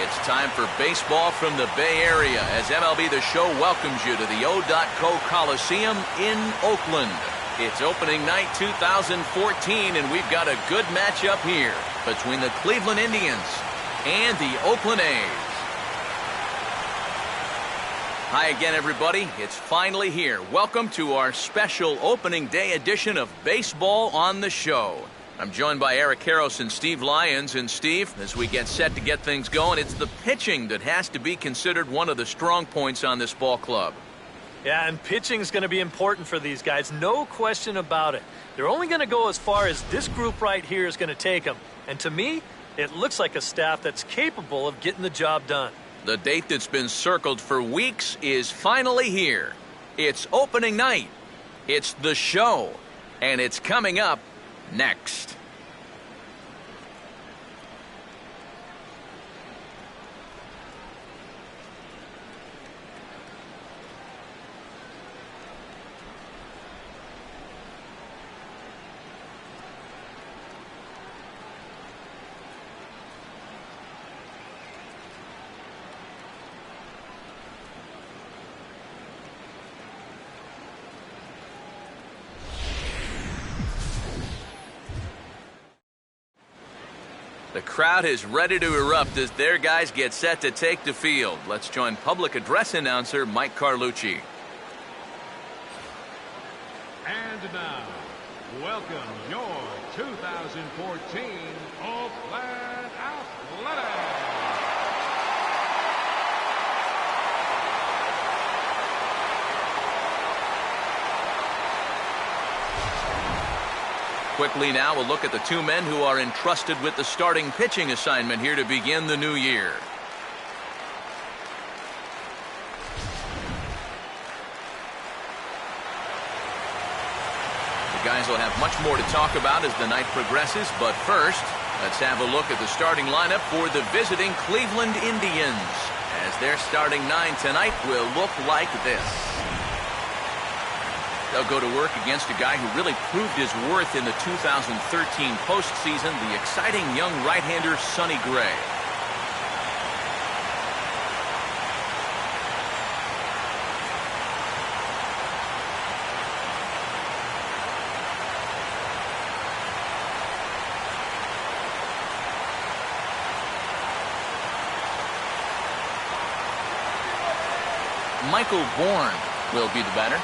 It's time for baseball from the Bay Area as MLB The Show welcomes you to the O.Co Coliseum in Oakland. It's opening night 2014, and we've got a good matchup here between the Cleveland Indians and the Oakland A's. Hi again, everybody. It's finally here. Welcome to our special opening day edition of Baseball on the Show. I'm joined by Eric Karros and Steve Lyons. And Steve, as we get set to get things going, it's the pitching that has to be considered one of the strong points on this ball club. Yeah, and pitching is going to be important for these guys, no question about it. They're only going to go as far as this group right here is going to take them. And to me, it looks like a staff that's capable of getting the job done. The date that's been circled for weeks is finally here. It's opening night. It's the show. And it's coming up next. The crowd is ready to erupt as their guys get set to take the field. Let's join public address announcer Mike Carlucci. And now, welcome your 2014 Oakland Athletics. Quickly now, we'll look at the two men who are entrusted with the starting pitching assignment here to begin the new year. The guys will have much more to talk about as the night progresses, but first, let's have a look at the starting lineup for the visiting Cleveland Indians, as their starting nine tonight will look like this. They'll go to work against a guy who really proved his worth in the 2013 postseason, the exciting young right-hander Sonny Gray. Michael Bourne will be the batter.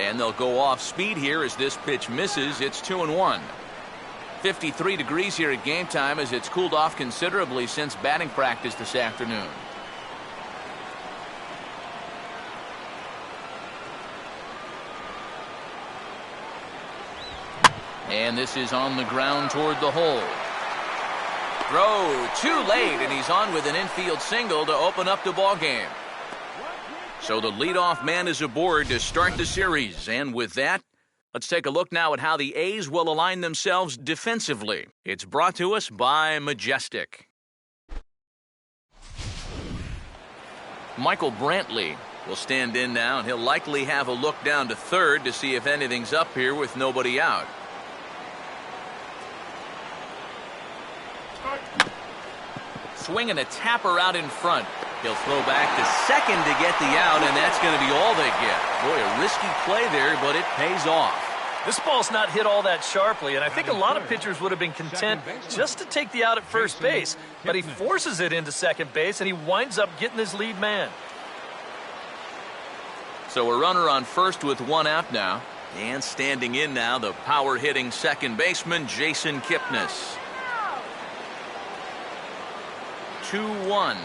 And they'll go off speed here as this pitch misses. It's 2-1. 53 degrees here at game time as it's cooled off considerably since batting practice this afternoon. And this is on the ground toward the hole. Throw too late, and he's on with an infield single to open up the ball game. So the leadoff man is aboard to start the series. And with that, let's take a look now at how the A's will align themselves defensively. It's brought to us by Majestic. Michael Brantley will stand in now, and he'll likely have a look down to third to see if anything's up here with nobody out. Swinging a tapper out in front. He'll throw back to second to get the out, and that's going to be all they get. Boy, a risky play there, but it pays off. This ball's not hit all that sharply, and I think a lot of pitchers would have been content just to take the out at first base. But he forces it into second base, and he winds up getting his lead man. So a runner on first with one out now. And standing in now, the power-hitting second baseman, Jason Kipnis. 2-1.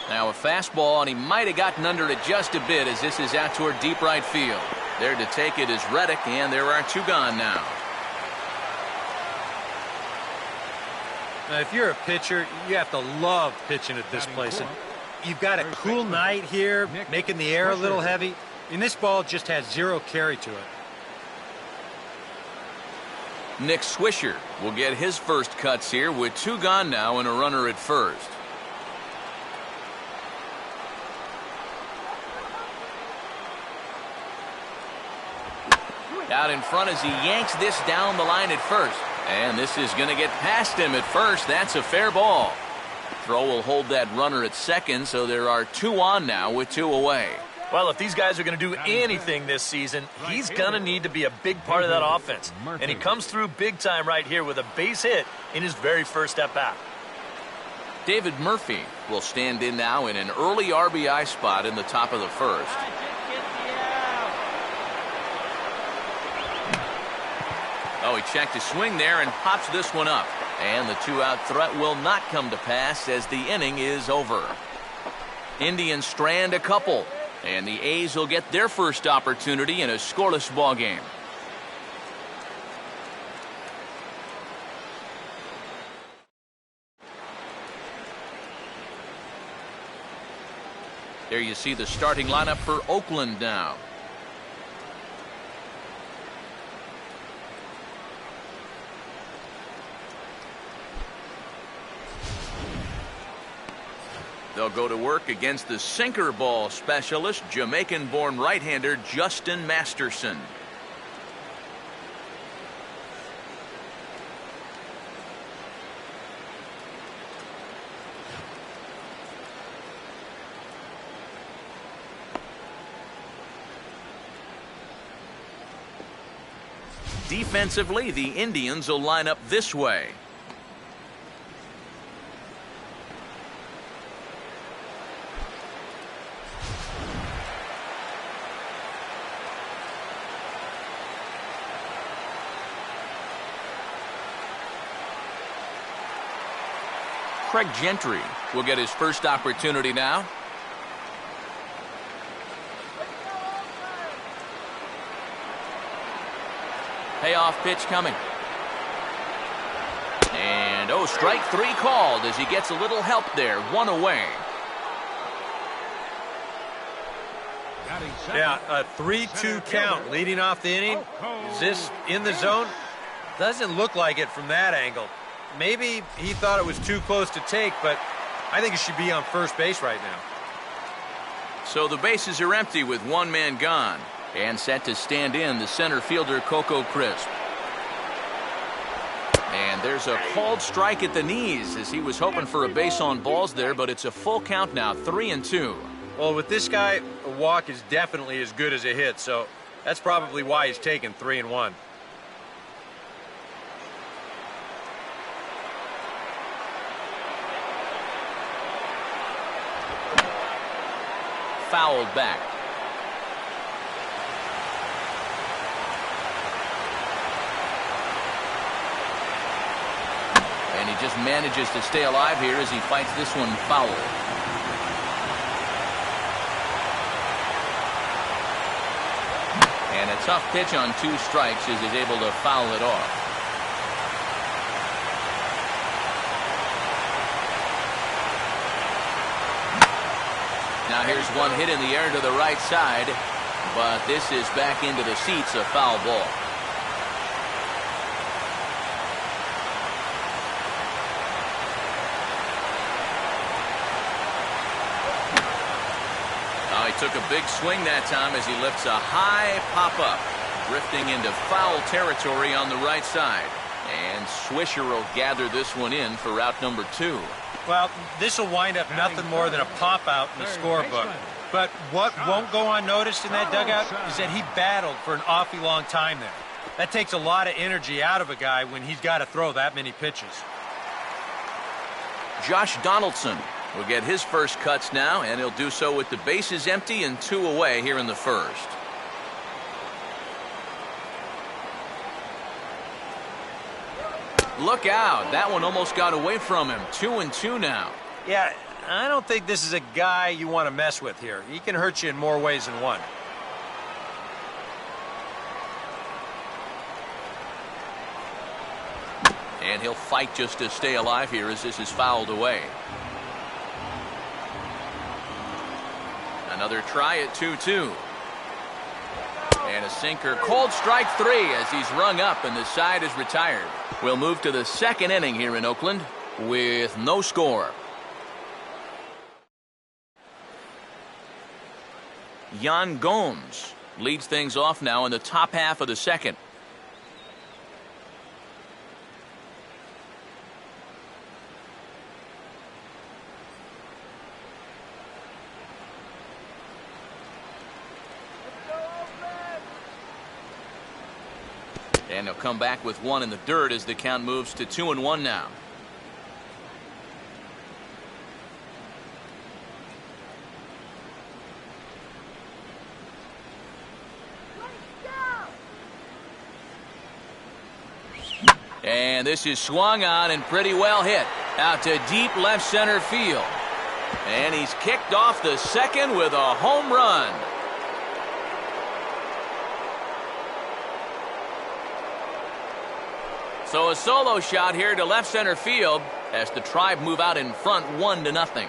Now a fastball, and he might have gotten under it just a bit as this is out toward deep right field. There to take it is Reddick, and there are two gone now. Now, if you're a pitcher, you have to love pitching at this place. And you've got a cool night here, making the air a little heavy, and this ball just has zero carry to it. Nick Swisher will get his first cuts here with two gone now and a runner at first. Out in front as he yanks this down the line at first. And this is going to get past him at first. That's a fair ball. Throw will hold that runner at second, so there are 2 on now with 2 away. Well, if these guys are going to do anything this season, he's going to need to be a big part of that offense. And he comes through big time right here with a base hit in his very first at-bat. David Murphy will stand in now in an early RBI spot in the top of the first. Oh, he checked his swing there and pops this one up. And the 2-out threat will not come to pass as the inning is over. Indians strand a couple, and the A's will get their first opportunity in a scoreless ball game. There you see the starting lineup for Oakland now. They'll go to work against the sinker ball specialist, Jamaican-born right-hander Justin Masterson. Defensively, the Indians will line up this way. Craig Gentry will get his first opportunity now. Payoff pitch coming. And strike 3 called as he gets a little help there. 1 away. Yeah, a 3-2 count leading off the inning. Is this in the zone? Doesn't look like it from that angle. Maybe he thought it was too close to take, but I think it should be on first base right now. So the bases are empty with 1 man gone. And set to stand in the center fielder, Coco Crisp. And there's a called strike at the knees as he was hoping for a base on balls there, but it's a full count now, 3-2. Well, with this guy, a walk is definitely as good as a hit, so that's probably why he's taken 3-1. Fouled back. And he just manages to stay alive here as he fights this one foul. And a tough pitch on 2 strikes as he's able to foul it off. Now here's one hit in the air to the right side, but this is back into the seats, a foul ball. He took a big swing that time as he lifts a high pop-up, drifting into foul territory on the right side. And Swisher will gather this one in for route number 2. Well, this will wind up nothing more than a pop-out in the scorebook. But what won't go unnoticed in that dugout is that he battled for an awfully long time there. That takes a lot of energy out of a guy when he's got to throw that many pitches. Josh Donaldson will get his first cuts now, and he'll do so with the bases empty and 2 away here in the first. Look out. That one almost got away from him. 2-2 now. Yeah, I don't think this is a guy you want to mess with here. He can hurt you in more ways than one. And he'll fight just to stay alive here as this is fouled away. Another try at 2-2. And a sinker. Called strike 3 as he's rung up and the side is retired. We'll move to the second inning here in Oakland with no score. Yan Gomes leads things off now in the top half of the second. And they'll come back with one in the dirt as the count moves to 2-1 now. And this is swung on and pretty well hit out to deep left center field. And he's kicked off the second with a home run. So a solo shot here to left center field as the Tribe move out in front 1-0.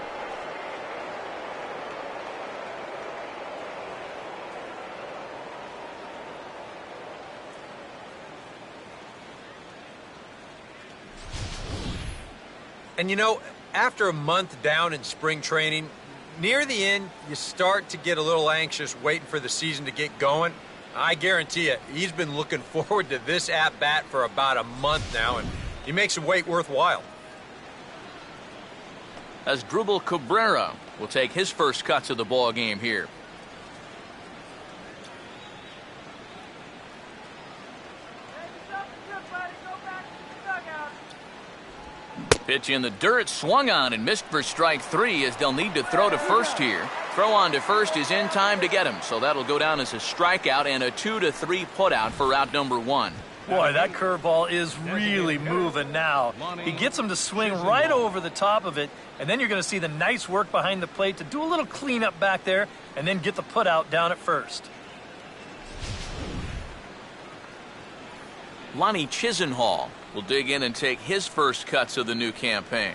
And you know, after a month down in spring training, near the end, you start to get a little anxious waiting for the season to get going. I guarantee you, he's been looking forward to this at-bat for about a month now, and he makes the wait worthwhile. As Drupal Cabrera will take his first cuts of the ball game here. Pitch in the dirt, swung on and missed for strike 3 as they'll need to throw to first here. Throw on to first is in time to get him, so that'll go down as a strikeout and a 2-3 putout for out number 1. Boy, that curveball is really moving now. He gets him to swing right over the top of it, and then you're going to see the nice work behind the plate to do a little cleanup back there and then get the putout down at first. Lonnie Chisenhall will dig in and take his first cuts of the new campaign.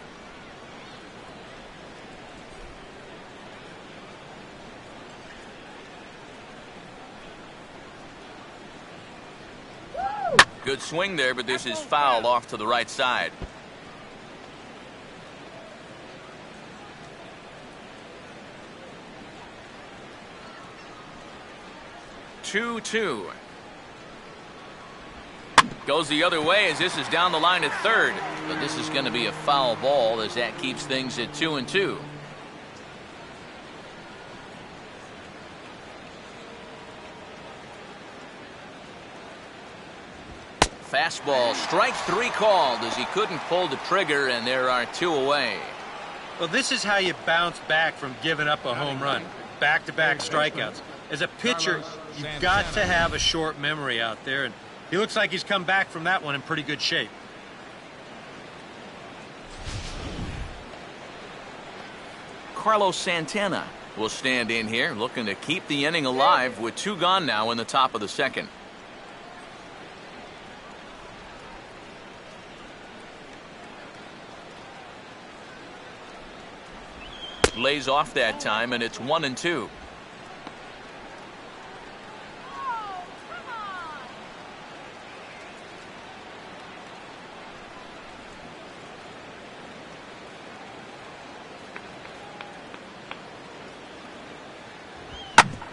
Good swing there, but this is fouled off to the right side. Two. Goes the other way as this is down the line at third. But this is going to be a foul ball as that keeps things at 2-2. Fastball, strike 3 called as he couldn't pull the trigger, and there are 2 away. Well, this is how you bounce back from giving up a home run. Back-to-back strikeouts. As a pitcher, you've got to have a short memory out there, and he looks like he's come back from that one in pretty good shape. Carlos Santana will stand in here, looking to keep the inning alive with 2 gone now in the top of the second. Lays off that time, and it's 1-2.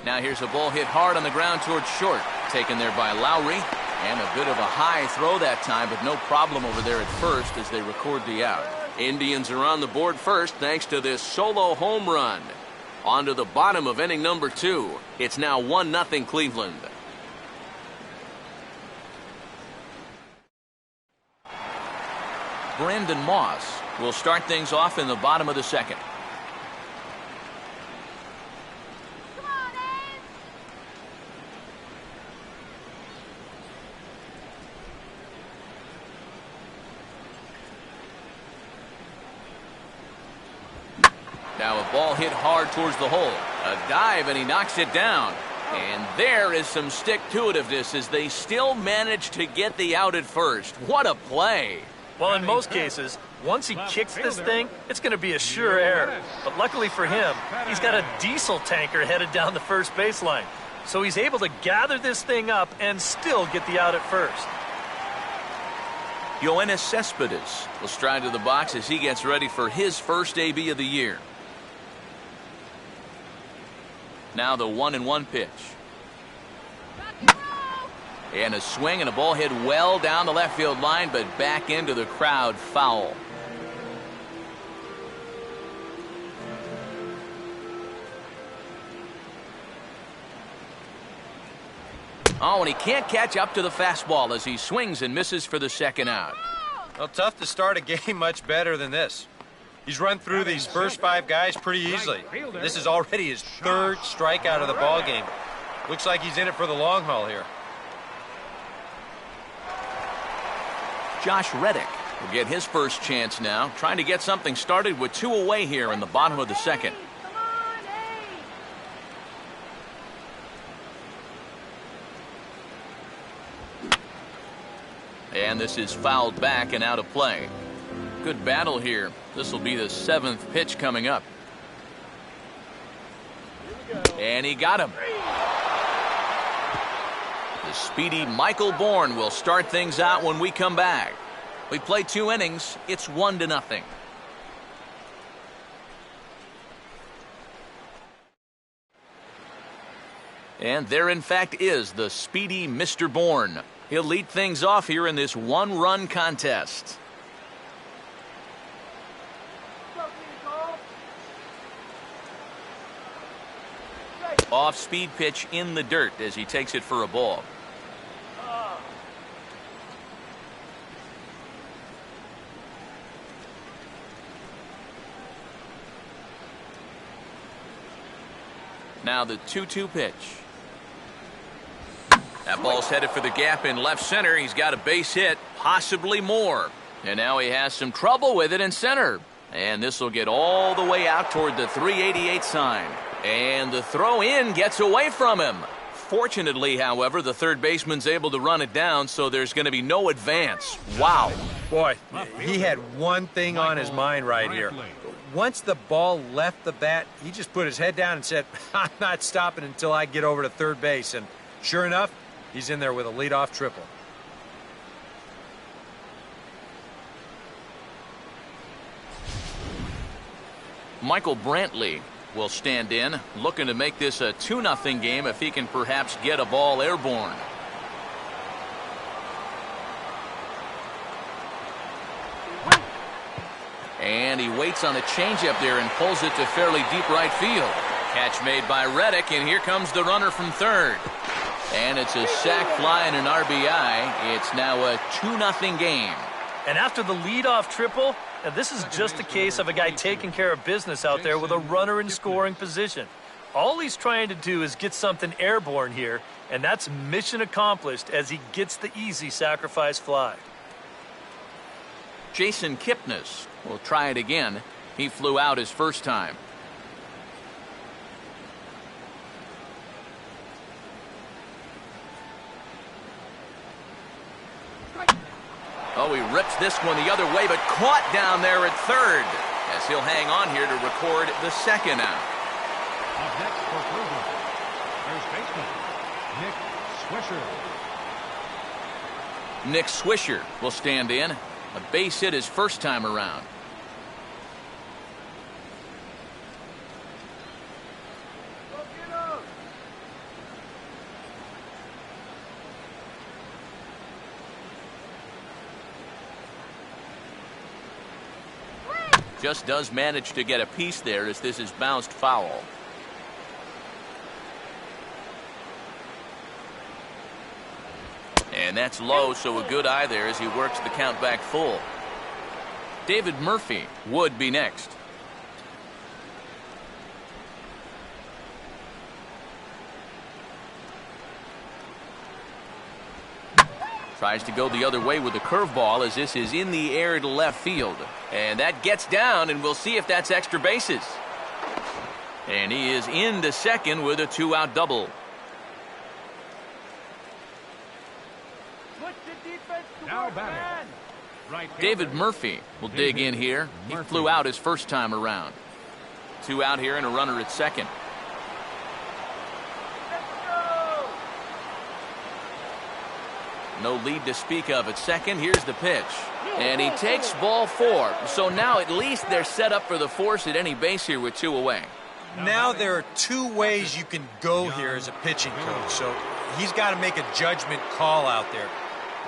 Now here's a ball hit hard on the ground towards short. Taken there by Lowry. And a bit of a high throw that time, but no problem over there at first as they record the out. Indians are on the board first thanks to this solo home run. On to the bottom of inning number 2. It's now 1-0 Cleveland. Brandon Moss will start things off in the bottom of the second. Now a ball hit hard towards the hole. A dive, and he knocks it down. And there is some stick-to-itiveness as they still manage to get the out at first. What a play. Well, in most cases, once he kicks this thing, it's going to be a sure error. But luckily for him, he's got a diesel tanker headed down the first baseline. So he's able to gather this thing up and still get the out at first. Yoenis Cespedes will stride to the box as he gets ready for his first AB of the year. Now the 1-1 pitch. And a swing and a ball hit well down the left field line, but back into the crowd, foul. Oh, and he can't catch up to the fastball as he swings and misses for the second out. Well, tough to start a game much better than this. He's run through these first 5 guys pretty easily. This is already his 3rd strikeout of the ball game. Looks like he's in it for the long haul here. Josh Reddick will get his first chance now, trying to get something started with 2 away here in the bottom of the second. And this is fouled back and out of play. Good battle here. This will be the 7th pitch coming up. And he got him. The speedy Michael Bourne will start things out when we come back. We play 2 innings. It's 1-0. And there, in fact, is the speedy Mr. Bourne. He'll lead things off here in this 1-run contest. Off-speed pitch in the dirt as he takes it for a ball. Now the 2-2 pitch. That ball's headed for the gap in left center. He's got a base hit, possibly more. And now he has some trouble with it in center. And this will get all the way out toward the 388 sign. And the throw in gets away from him. Fortunately, however, the third baseman's able to run it down, so there's going to be no advance. Wow. Boy, he had one thing on his mind right here. Once the ball left the bat, he just put his head down and said, I'm not stopping until I get over to third base. And sure enough, he's in there with a leadoff triple. Michael Brantley will stand in, looking to make this a 2-0 game if he can perhaps get a ball airborne. And he waits on the changeup there and pulls it to fairly deep right field. Catch made by Reddick, and here comes the runner from third. And it's a sac fly and an RBI. It's now a 2-0 game. And after the leadoff triple, now this is just a case of a guy taking care of business out there with a runner in scoring position. All he's trying to do is get something airborne here, and that's mission accomplished as he gets the easy sacrifice fly. Jason Kipnis will try it again. He flew out his first time. Oh, he rips this one the other way, but caught down there at third as he'll hang on here to record the second out. Up next for Cleveland, first baseman, Nick Swisher. Nick Swisher will stand in. A base hit his first time around. Just does manage to get a piece there as this is bounced foul. And that's low, so a good eye there as he works the count back full. David Murphy would be next. Tries to go the other way with the curveball as this is in the air to left field. And that gets down, and we'll see if that's extra bases. And he is into second with a 2-out double. Now batting, right David Murphy will dig in here. He flew out his first time around. 2 out here and a runner at second. No lead to speak of at second. Here's the pitch. And he takes ball 4. So now at least they're set up for the force at any base here with 2 away. Now there are 2 ways you can go here as a pitching coach. So he's got to make a judgment call out there.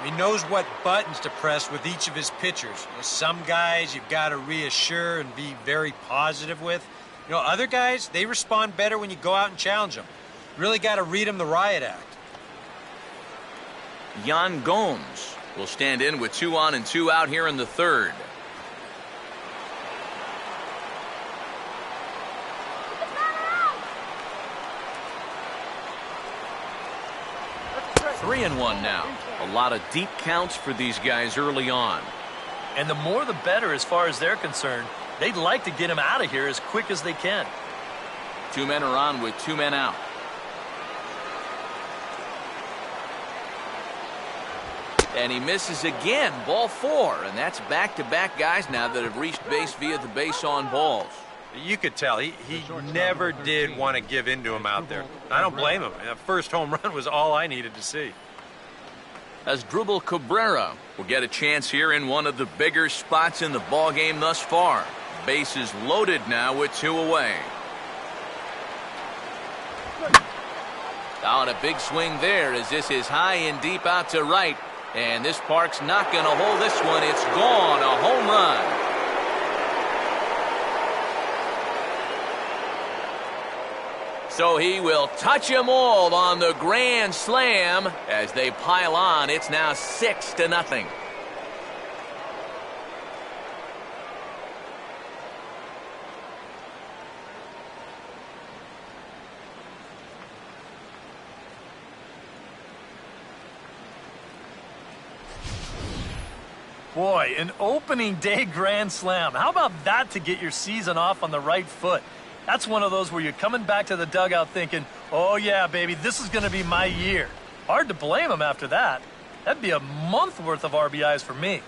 He knows what buttons to press with each of his pitchers. Some guys you've got to reassure and be very positive with. Other guys, they respond better when you go out and challenge them. Really got to read them the riot act. Yan Gomes will stand in with 2 on and 2 out here in the third. Three and one now. A lot of deep counts for these guys early on. And the more the better as far as they're concerned. They'd like to get him out of here as quick as they can. 2 men are on with 2 men out. And he misses again. Ball 4. And that's back-to-back guys now that have reached base via the base on balls. You could tell he never did want to give in to him out there. I don't blame him. That first home run was all I needed to see. Asdrubal Cabrera will get a chance here in one of the bigger spots in the ballgame thus far. Bases loaded now with 2 away. On a big swing there as this is high and deep out to right. And this park's not going to hold this one. It's gone. A home run. So he will touch them all on the grand slam as they pile on. It's now 6-0. Boy, an opening day grand slam. How about that to get your season off on the right foot? That's one of those where you're coming back to the dugout thinking, oh yeah, baby, this is going to be my year. Hard to blame him after that. That'd be a month worth of RBIs for me.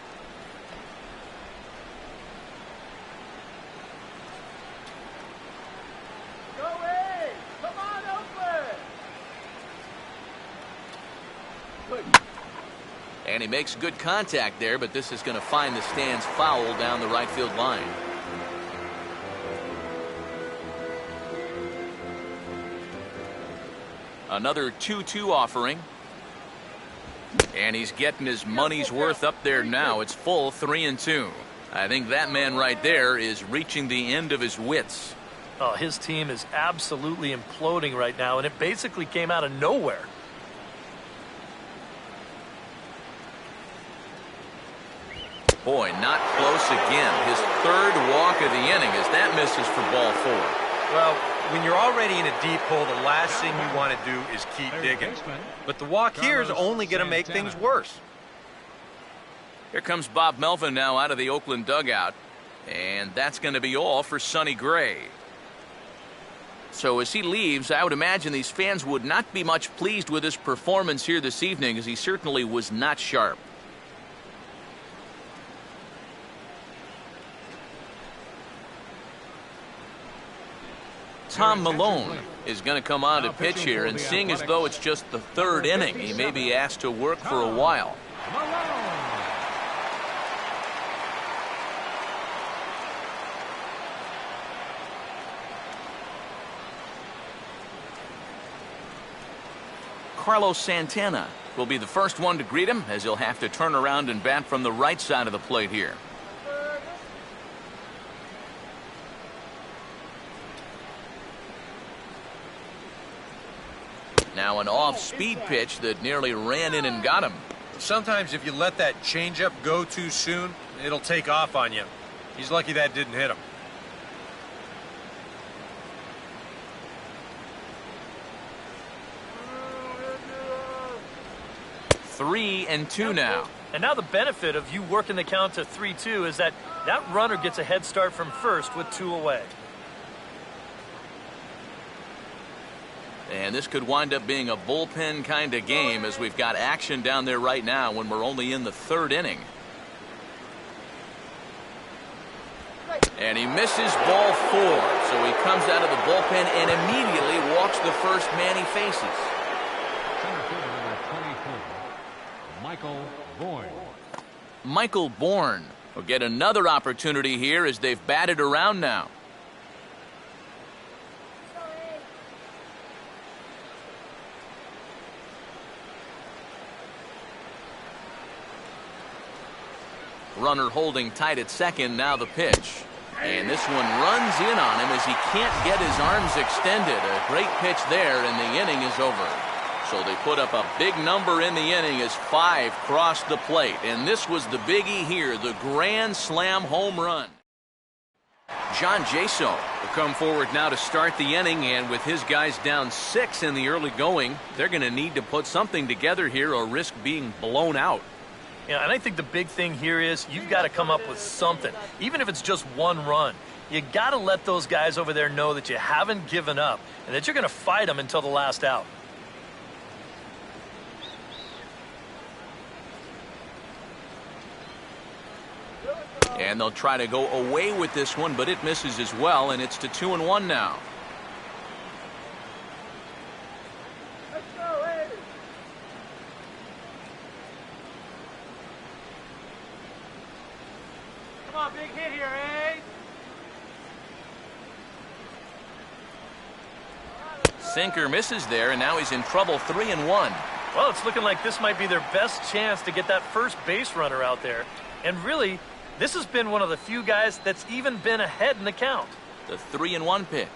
Go away! Come on, open! And he makes good contact there, but this is going to find the stands foul down the right field line. Another 2-2 offering. And he's getting his money's worth up there now. It's full 3-2. I think that man right there is reaching the end of his wits. Oh, his team is absolutely imploding right now, and it basically came out of nowhere. Boy, not close again. His third walk of the inning as that misses for ball 4. Well, when you're already in a deep hole, the last thing you want to do is keep digging. But the walk here is only going to make things worse. Here comes Bob Melvin now out of the Oakland dugout. And that's going to be all for Sonny Gray. So as he leaves, I would imagine these fans would not be much pleased with his performance here this evening, as he certainly was not sharp. Tom Malone is going to come on to pitch here, and seeing as though it's just the third inning, he may be asked to work for a while. Carlos Santana will be the first one to greet him, as he'll have to turn around and bat from the right side of the plate here. Now an off-speed pitch that nearly ran in and got him. Sometimes if you let that changeup go too soon, it'll take off on you. He's lucky that didn't hit him. 3-2 now. And now the benefit of you working the count to 3-2 is that runner gets a head start from first with 2 away. And this could wind up being a bullpen kind of game, as we've got action down there right now when we're only in the third inning. And he misses ball 4. So he comes out of the bullpen and immediately walks the first man he faces. Center fielder number 24, Michael Bourne. Michael Bourne will get another opportunity here as they've batted around now. Runner holding tight at second. Now the pitch. And this one runs in on him as he can't get his arms extended. A great pitch there, and the inning is over. So they put up a big number in the inning as 5 crossed the plate. And this was the biggie here, the grand slam home run. John Jaso will come forward now to start the inning, and with his guys down 6 in the early going, they're going to need to put something together here or risk being blown out. Yeah, and I think the big thing here is you've got to come up with something, even if it's just one run. You got to let those guys over there know that you haven't given up and that you're going to fight them until the last out. And they'll try to go away with this one, but it misses as well, and it's to 2-1 now. Let's go, Ace. Come on, big hit here, Ace. Sinker misses there, and now he's in trouble. 3-1. Well, it's looking like this might be their best chance to get that first base runner out there. And really, this has been one of the few guys that's even been ahead in the count. The 3-1 pitch.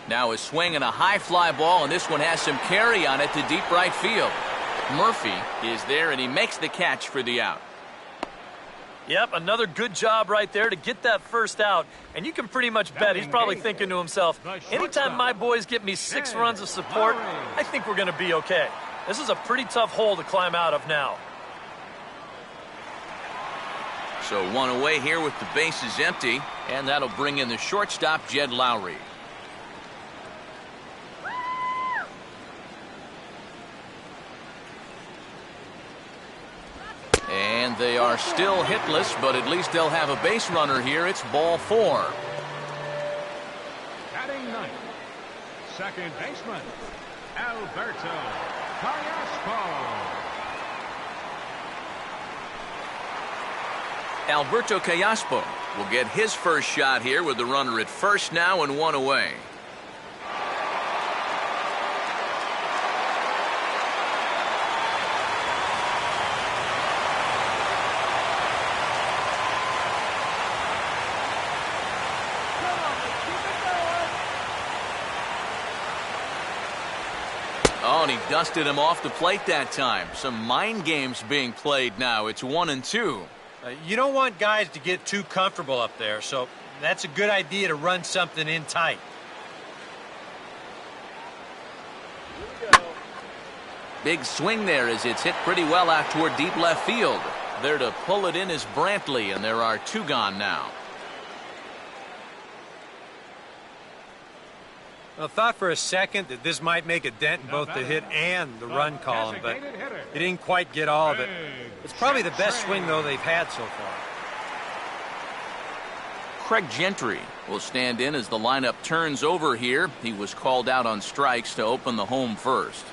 Now a swing and a high fly ball, and this one has some carry on it to deep right field. Murphy is there, and he makes the catch for the out. Yep, another good job right there to get that first out. And you can pretty much bet he's probably thinking to himself, anytime my boys get me 6 runs of support, I think we're going to be okay. This is a pretty tough hole to climb out of now. So 1 away here with the bases empty, and that'll bring in the shortstop, Jed Lowry. And they are still hitless, but at least they'll have a base runner here. It's ball 4. Batting ninth, second baseman, Alberto Callaspo. Alberto Callaspo will get his first shot here with the runner at first now and 1 away. Oh, and he dusted him off the plate that time. Some mind games being played now. It's 1-2. You don't want guys to get too comfortable up there, so that's a good idea to run something in tight. Big swing there as it's hit pretty well out toward deep left field. There to pull it in is Brantley, and there are 2 gone now. I thought for a second that this might make a dent in both the hit and the run column, but he didn't quite get all of it. It's probably the best swing, though, they've had so far. Craig Gentry will stand in as the lineup turns over here. He was called out on strikes to open the home first.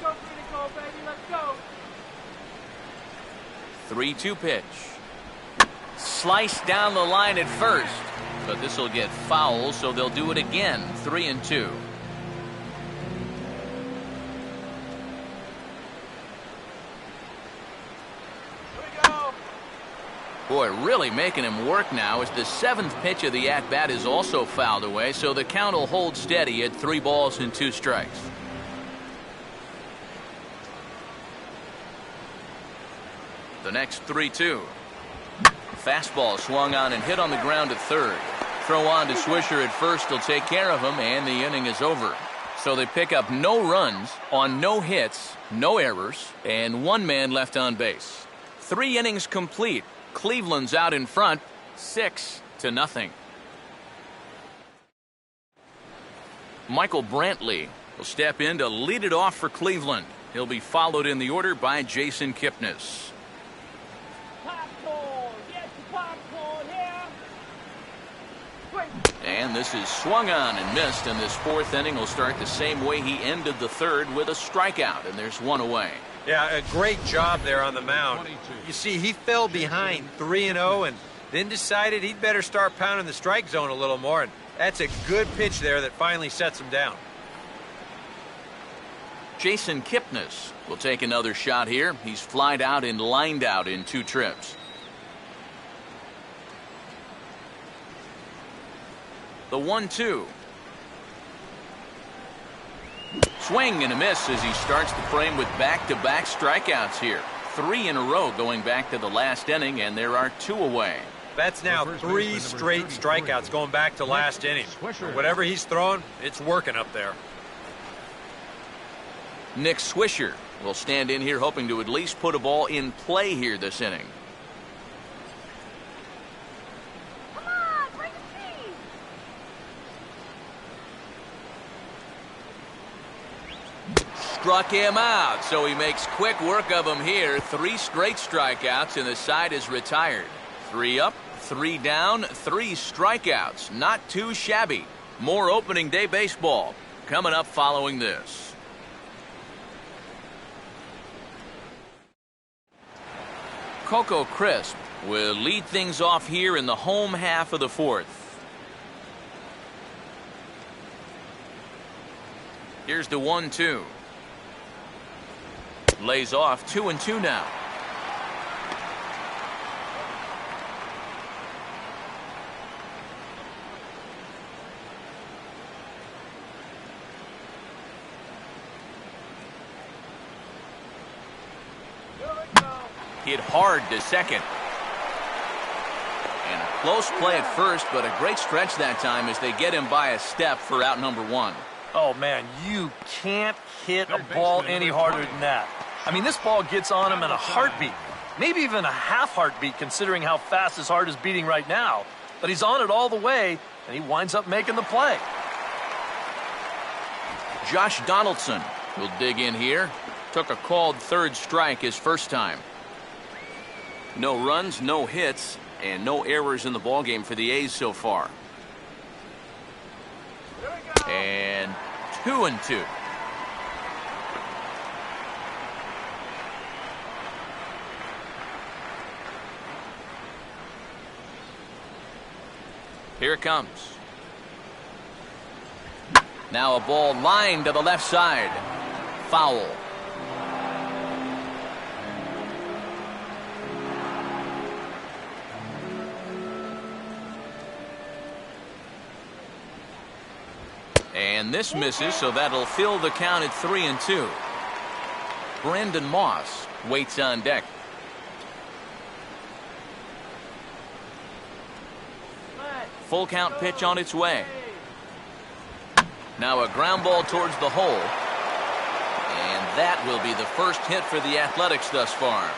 Let's go, pretty goal, baby. Let's go. 3-2 pitch. Sliced down the line at first, but this will get foul, so they'll do it again. 3-2. Boy, really making him work now as the 7th pitch of the at-bat is also fouled away, so the count will hold steady at 3 balls and 2 strikes. The next 3-2. Fastball swung on and hit on the ground at third. Throw on to Swisher at first will take care of him, and the inning is over. So they pick up no runs on no hits, no errors, and 1 man left on base. 3 innings complete. Cleveland's out in front, 6-0. Michael Brantley will step in to lead it off for Cleveland. He'll be followed in the order by Jason Kipnis. Popcorn. Get the popcorn here. And this is swung on and missed, and this 4th inning will start the same way he ended the 3rd with a strikeout, and there's 1 away. Yeah, a great job there on the mound. You see, he fell behind 3-0 and then decided he'd better start pounding the strike zone a little more, and that's a good pitch there that finally sets him down. Jason Kipnis will take another shot here. He's flied out and lined out in 2 trips. The 1-2. Swing and a miss as he starts the frame with back-to-back strikeouts here. 3 in a row going back to the last inning, and there are 2 away. That's now 3 straight strikeouts going back to last inning. Whatever he's throwing, it's working up there. Nick Swisher will stand in here hoping to at least put a ball in play here this inning. Come on, bring the team. Struck him out, so he makes quick work of him here. 3 straight strikeouts, and the side is retired. 3 up, 3 down, 3 strikeouts. Not too shabby. More opening day baseball coming up following this. Coco Crisp will lead things off here in the home half of the 4th. Here's the 1-2. Lays off 2-2 now. Hit hard to second. And a close play at first, but a great stretch that time as they get him by a step for out number 1. Oh, man, you can't hit a ball any harder than that. I mean, this ball gets on him in a heartbeat. Maybe even a half heartbeat considering how fast his heart is beating right now. But he's on it all the way, and he winds up making the play. Josh Donaldson will dig in here. Took a called 3rd strike his first time. No runs, no hits, and no errors in the ballgame for the A's so far. And 2-2. Here it comes. Now a ball lined to the left side. Foul. And this misses, so that'll fill the count at 3-2. Brandon Moss waits on deck. Full count pitch on its way. Now a ground ball towards the hole. And that will be the first hit for the Athletics thus far.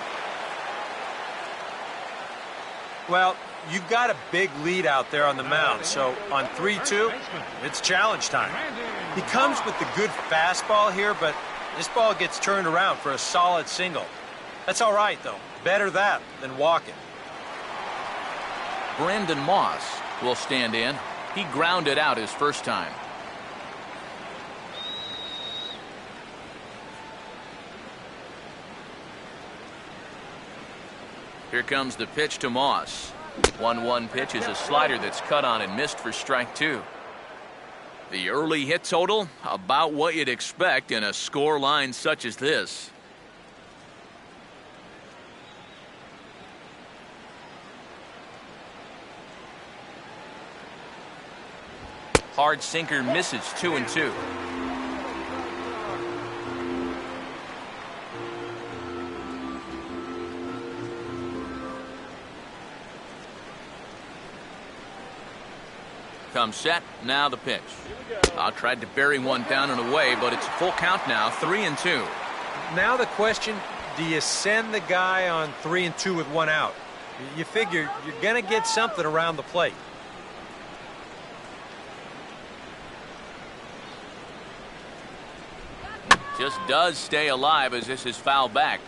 Well, you've got a big lead out there on the mound, so on 3-2, it's challenge time. He comes with the good fastball here, but this ball gets turned around for a solid single. That's all right, though. Better that than walking. Brandon Moss will stand in. He grounded out his first time. Here comes the pitch to Moss. 1-1 pitch is a slider that's cut on and missed for strike 2. The early hit total, about what you'd expect in a score line such as this. Hard sinker misses. 2-2. Comes set. Now the pitch. Tried to bury one down and away, but it's a full count now. 3-2. Now the question, do you send the guy on 3-2 with 1 out? You figure you're going to get something around the plate. Just does stay alive as this is fouled back.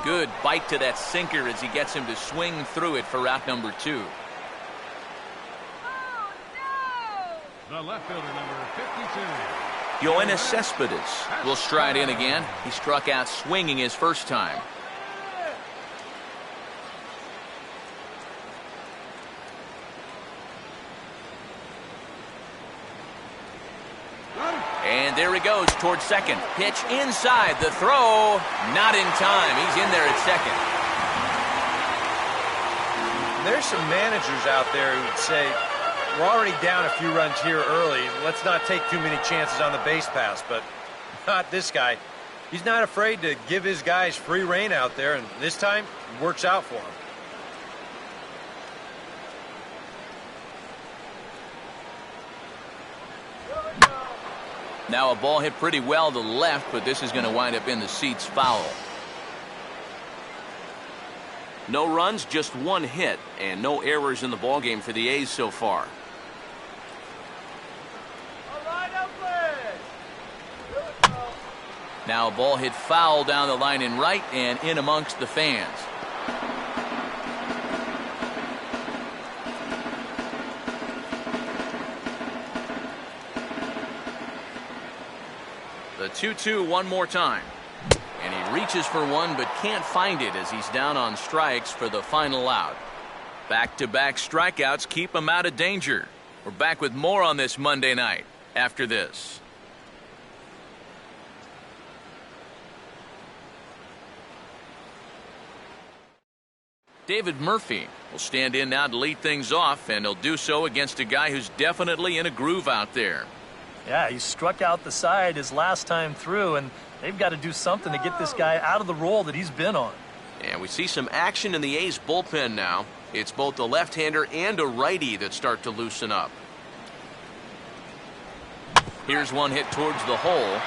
Good bite to that sinker as he gets him to swing through it for out number 2. The left fielder, number 52. Yoenis Cespedes will stride in again. He struck out swinging his first time. And there he goes towards second. Pitch inside. The throw, not in time. He's in there at second. There's some managers out there who would say, we're already down a few runs here early. Let's not take too many chances on the base pass, but not this guy. He's not afraid to give his guys free rein out there, and this time it works out for him. Now a ball hit pretty well to the left, but this is going to wind up in the seats foul. No runs, just one hit, and no errors in the ballgame for the A's so far. Now a ball hit foul down the line in right and in amongst the fans. The 2-2 one more time. And he reaches for one but can't find it as he's down on strikes for the final out. Back-to-back strikeouts keep him out of danger. We're back with more on this Monday night after this. David Murphy will stand in now to lead things off, and he'll do so against a guy who's definitely in a groove out there. Yeah, he struck out the side his last time through, and they've got to do something to get this guy out of the role that he's been on. And we see some action in the A's bullpen now. It's both a left-hander and a righty that start to loosen up. Here's one hit towards the hole.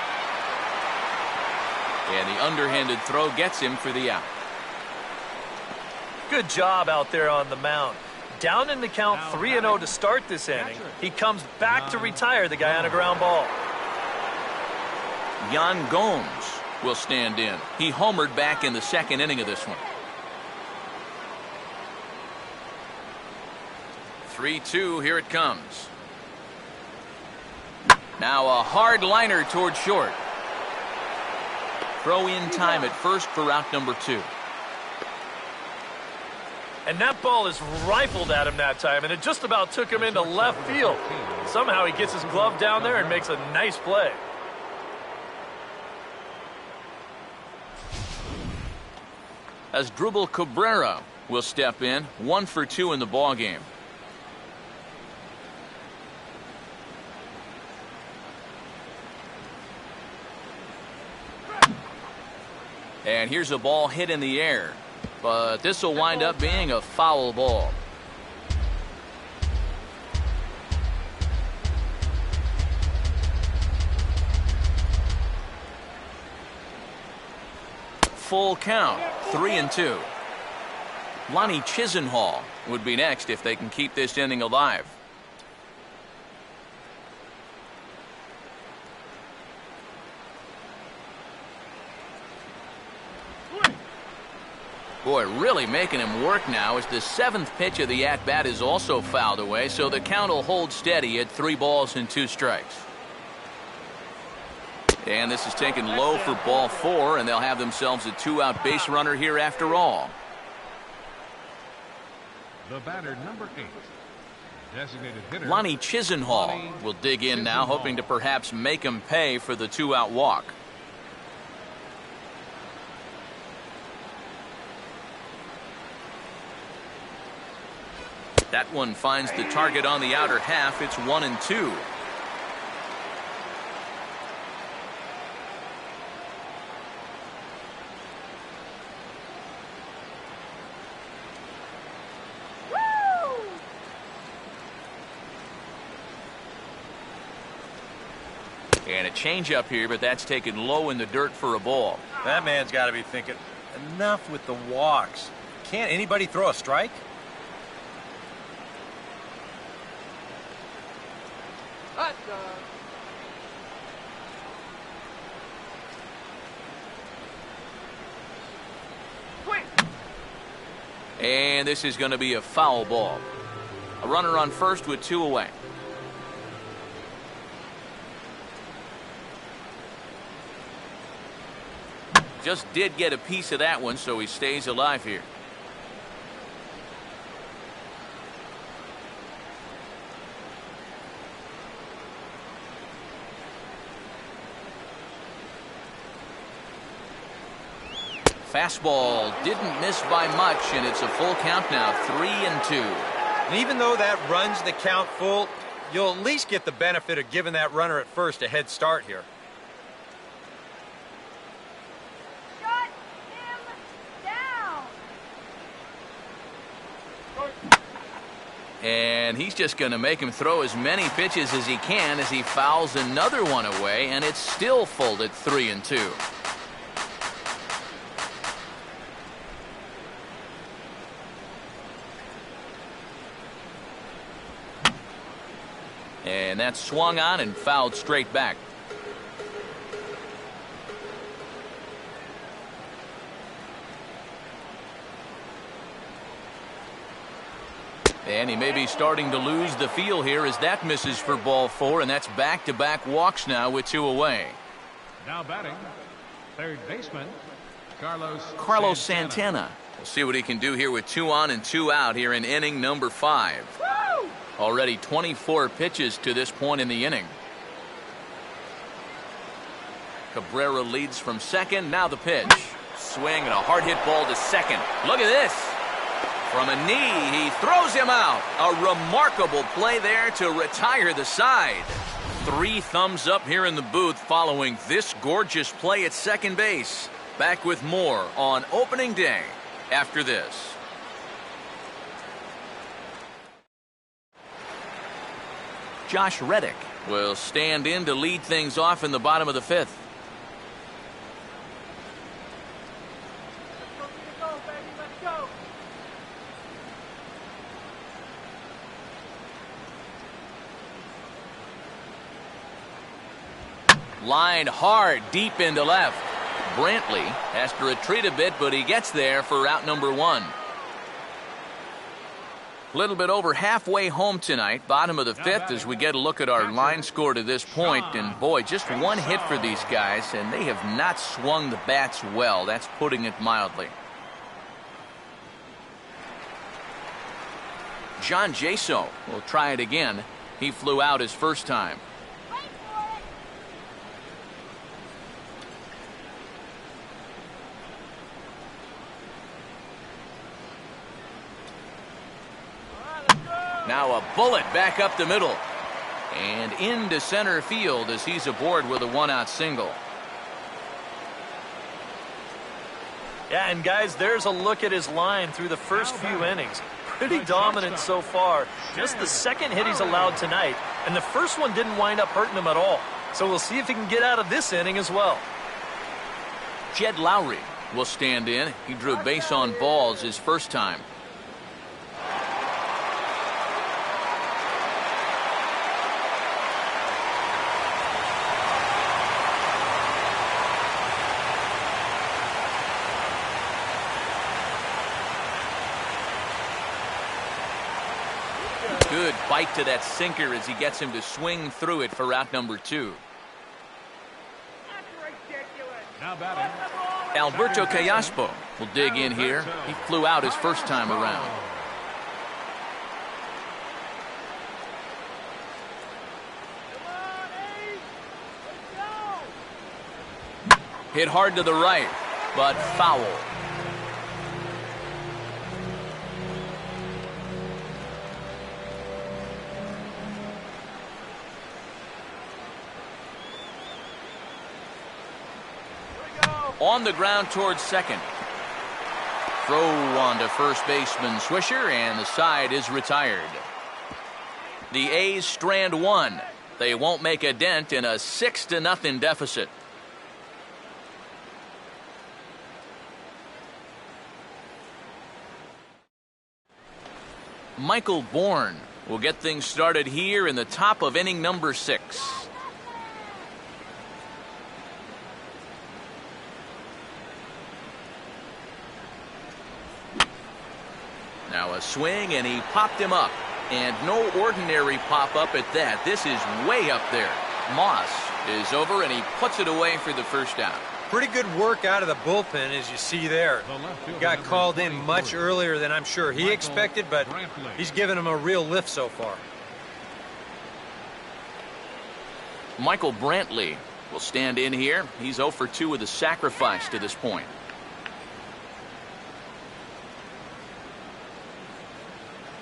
And the underhanded throw gets him for the out. Good job out there on the mound. Down in the count 3-0 to start this inning. He comes back to retire the guy on a ground ball. Yan Gomes will stand in. He homered back in the second inning of this one. 3-2, here it comes. Now a hard liner towards short. Throw in time at first for out number 2. And that ball is rifled at him that time, and it just about took him into left field. Somehow he gets his glove down there and makes a nice play. Asdrubal Cabrera will step in, 1 for 2 in the ballgame. And here's a ball hit in the air. But this will wind up being a foul ball. Full count, 3-2. Lonnie Chisenhall would be next if they can keep this inning alive. Boy, really making him work now as the 7th pitch of the at-bat is also fouled away, so the count will hold steady at 3 balls and 2 strikes. And this is taken low for ball 4, and they'll have themselves a 2-out base runner here after all. The batter, number 8. Designated hitter, Lonnie Chisenhall will dig in now, hoping to perhaps make him pay for the 2-out walk. That one finds the target on the outer half. It's 1-2. And a changeup here, but that's taken low in the dirt for a ball. That man's got to be thinking, enough with the walks. Can't anybody throw a strike? And this is going to be a foul ball. A runner on first with 2 away. just did get a piece of that one, so he stays alive here. Fastball didn't miss by much, and it's a full count now, 3-2. And even though that runs the count full, you'll at least get the benefit of giving that runner at first a head start here. Shut him down. And he's just going to make him throw as many pitches as he can as he fouls another one away, and it's still full at 3-2. And that's swung on and fouled straight back. And he may be starting to lose the feel here as that misses for ball 4, and that's back-to-back walks now with 2 away. Now batting, third baseman, Carlos Santana. We'll see what he can do here with 2 on and 2 out here in inning number 5. Already 24 pitches to this point in the inning. Cabrera leads from second. Now the pitch. Swing and a hard hit ball to second. Look at this. From a knee, he throws him out. A remarkable play there to retire the side. 3 thumbs up here in the booth following this gorgeous play at second base. Back with more on opening day after this. Josh Reddick will stand in to lead things off in the bottom of the 5th. Let's go, baby. Let's go. Line hard deep into left. Brantley has to retreat a bit, but he gets there for out number 1. A little bit over halfway home tonight, bottom of the 5th, as we get a look at our line score to this point. And boy, just 1 hit for these guys, and they have not swung the bats well. That's putting it mildly. John Jaso will try it again. He flew out his first time. Now a bullet back up the middle and into center field as he's aboard with a 1-out single. Yeah, and guys, there's a look at his line through the first few innings. Pretty dominant so far. Just the second hit he's allowed tonight, and the first one didn't wind up hurting him at all. So we'll see if he can get out of this inning as well. Jed Lowry will stand in. He drew base on balls his first time. Good bite to that sinker as he gets him to swing through it for out number 2. That's ridiculous. now batting. Alberto Callaspo will dig in here. He flew out his first time around. Hit hard to the right, but foul. On the ground towards second. Throw on to first baseman Swisher, and the side is retired. The A's strand one. They won't make a dent in a 6-0 deficit. Michael Bourne will get things started here in the top of inning number 6. Now a swing, and he popped him up. And no ordinary pop-up at that. This is way up there. Moss is over, and he puts it away for the first out. Pretty good work out of the bullpen, as you see there. He got called in much earlier than I'm sure he expected, but he's given him a real lift so far. Michael Brantley will stand in here. He's 0 for 2 with a sacrifice to this point.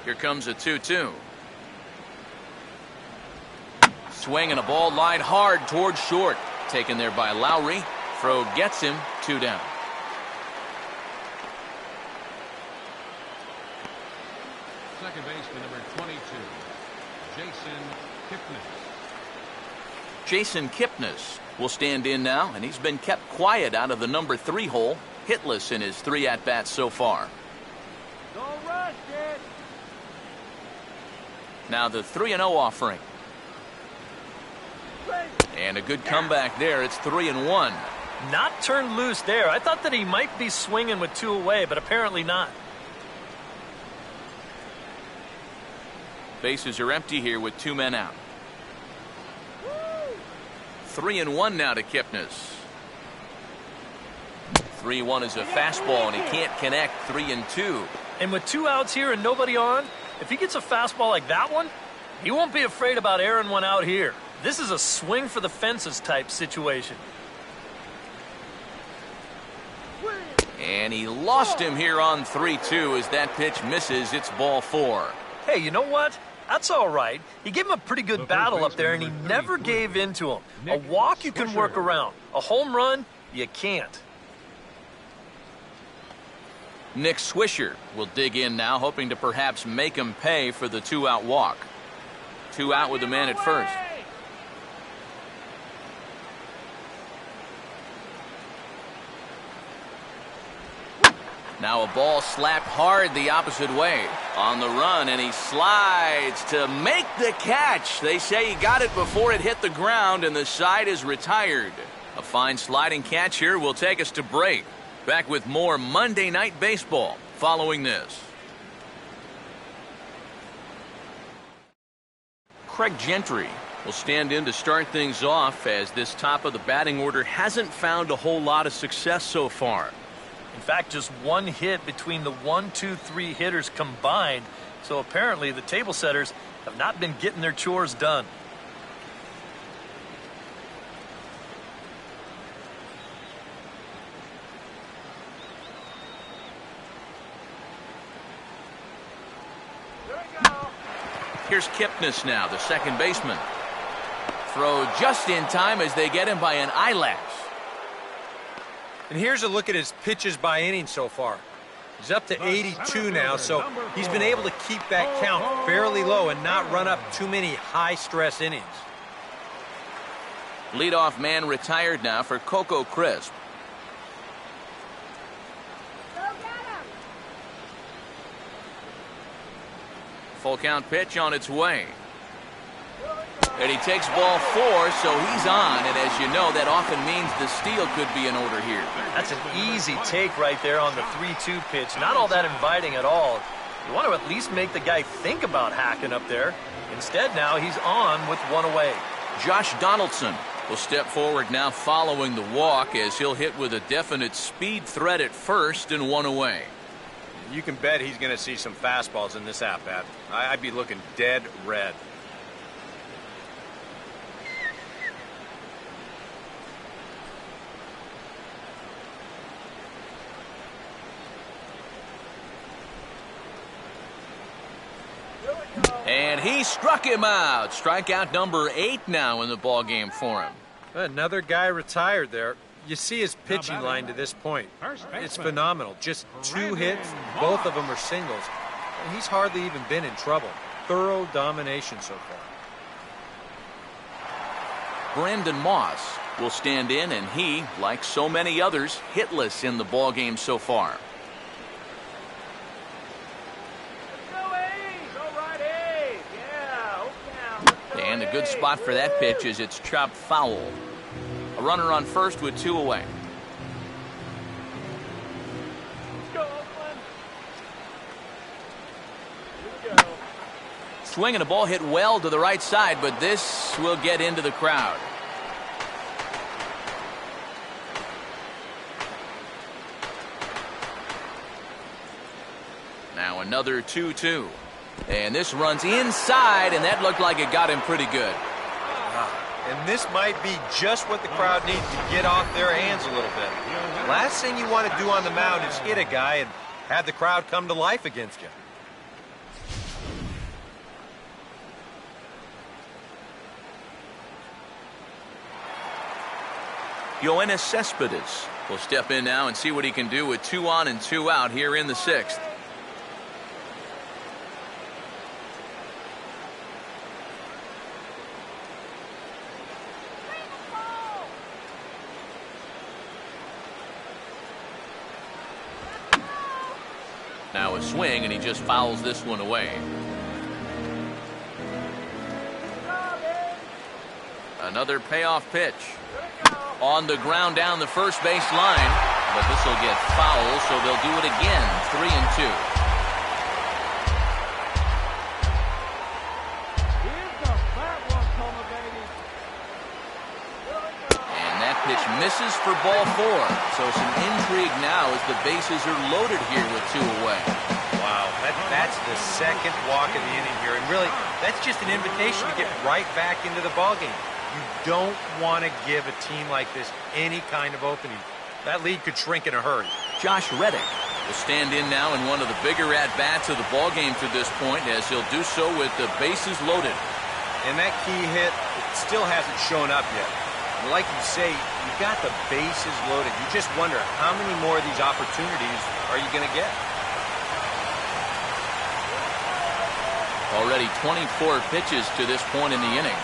Here comes a 2-2. Swing and a ball lined hard towards short. Taken there by Lowry. Throw gets him 2 down. Second baseman, number 22, Jason Kipnis. Jason Kipnis will stand in now, and he's been kept quiet out of the number 3 hole. Hitless in his 3 at-bats so far. Don't rush it. Now the 3-0 offering. And a good comeback there. It's 3-1. Not turned loose there. I thought that he might be swinging with 2 away, but apparently not. Bases are empty here with 2 men out. 3-1 now to Kipnis. 3-1 is a fastball, and he can't connect. 3-2. And with 2 outs here and nobody on, if he gets a fastball like that one, he won't be afraid about airing one out here. This is a swing for the fences type situation. And he lost him here on 3-2 as that pitch misses. It's ball 4. Hey, you know what? That's all right. He gave him a pretty good battle up there, and he never gave in to him. A walk you can work around. A home run, you can't. Nick Swisher will dig in now, hoping to perhaps make him pay for the 2-out walk. 2 out with the man at first. Now a ball slapped hard the opposite way. On the run, and he slides to make the catch. They say he got it before it hit the ground, and the side is retired. A fine sliding catch here will take us to break. Back with more Monday Night Baseball following this. Craig Gentry will stand in to start things off, as this top of the batting order hasn't found a whole lot of success so far. In fact, just 1 hit between the 1, 2, 3 hitters combined. So apparently the table setters have not been getting their chores done. Here's Kipnis now, the second baseman. Throw just in time as they get him by an eyelash. And here's a look at his pitches by inning so far. He's up to 82 now, so he's been able to keep that count fairly low and not run up too many high-stress innings. Leadoff man retired now for Coco Crisp. Full count pitch on its way. And he takes ball 4, so he's on. And as you know, that often means the steal could be in order here. That's an easy take right there on the 3-2 pitch. Not all that inviting at all. You want to at least make the guy think about hacking up there. Instead, now he's on with 1 away. Josh Donaldson will step forward now following the walk, as he'll hit with a definite speed threat at first and 1 away. You can bet he's going to see some fastballs in this at-bat. I'd be looking dead red. And he struck him out. Strikeout number 8 now in the ballgame for him. Another guy retired there. You see his pitching line to this point. It's phenomenal. Just 2 hits, both of them are singles. And he's hardly even been in trouble. Thorough domination so far. Brandon Moss will stand in, and he, like so many others, hitless in the ballgame so far. And a good spot for that pitch as it's chopped foul. A runner on first with 2 away. Swing and a ball hit well to the right side, but this will get into the crowd. another 2-2. And this runs inside, and that looked like it got him pretty good. And this might be just what the crowd needs to get off their hands a little bit. Last thing you want to do on the mound is hit a guy and have the crowd come to life against you. Yoenis Cespedes will step in now and see what he can do with 2 on and 2 out here in the 6th. Now a swing, and he just fouls this one away. Another payoff pitch. On the ground down the first base line, but this will get foul, so they'll do it again. 3-2. And that pitch misses for ball 4. So some intrigue now as the bases are loaded here with 2 away. Wow, that's the second walk of the inning here, and really, that's just an invitation to get right back into the ballgame. You don't want to give a team like this any kind of opening. That lead could shrink in a hurry. Josh Reddick will stand in now in one of the bigger at-bats of the ballgame to this point, as he'll do so with the bases loaded. And that key hit still hasn't shown up yet. Like you say, you got the bases loaded. You just wonder how many more of these opportunities are you going to get? Already 24 pitches to this point in the inning.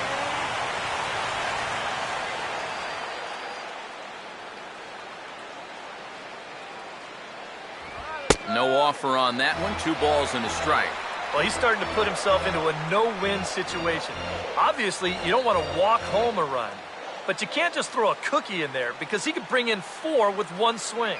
No offer on that one. 2 balls and a strike. Well, he's starting to put himself into a no-win situation. Obviously, you don't want to walk home a run. But you can't just throw a cookie in there, because he could bring in 4 with 1 swing.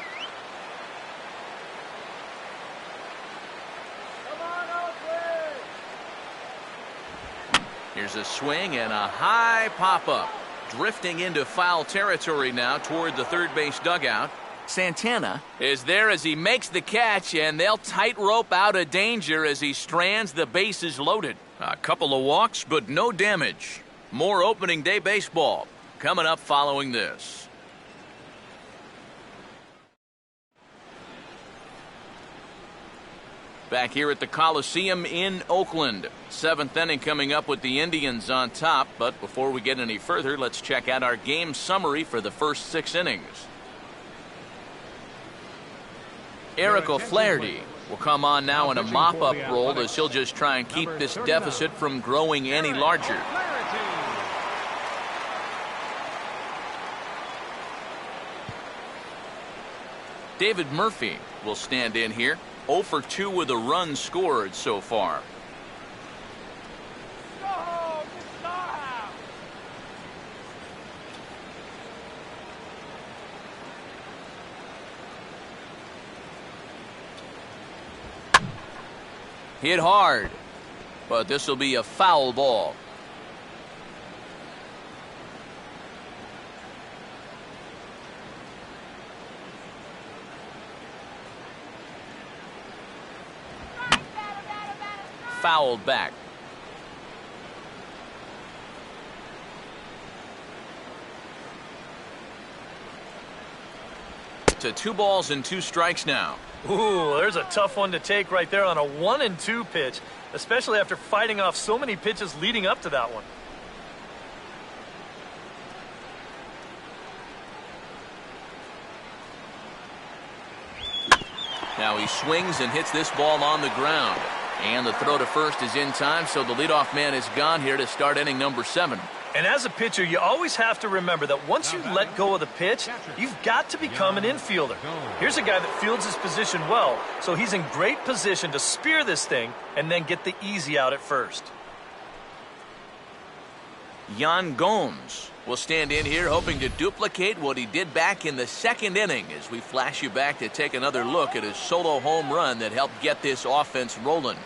Here's a swing and a high pop-up. Drifting into foul territory now toward the third base dugout. Santana is there as he makes the catch, and they'll tightrope out of danger as he strands the bases loaded. A couple of walks, but no damage. More opening day baseball coming up following this. Back here at the Coliseum in Oakland. 7th inning coming up with the Indians on top. But before we get any further, let's check out our game summary for the first 6 innings. Eric O'Flaherty will come on now in a mop-up role, as he'll just try and keep this deficit from growing any larger. David Murphy will stand in here. 0 for 2 with a run scored so far. Hit hard, but this will be a foul ball. Fouled back. To 2 balls and 2 strikes now. Ooh, there's a tough one to take right there on a 1-2 pitch, especially after fighting off so many pitches leading up to that one. Now he swings and hits this ball on the ground. And the throw to first is in time, so the leadoff man is gone here to start inning number 7. And as a pitcher, you always have to remember that once you let go of the pitch, you've got to become an infielder. Here's a guy that fields his position well, so he's in great position to spear this thing and then get the easy out at first. Yan Gomes will stand in here hoping to duplicate what he did back in the 2nd inning, as we flash you back to take another look at his solo home run that helped get this offense rolling.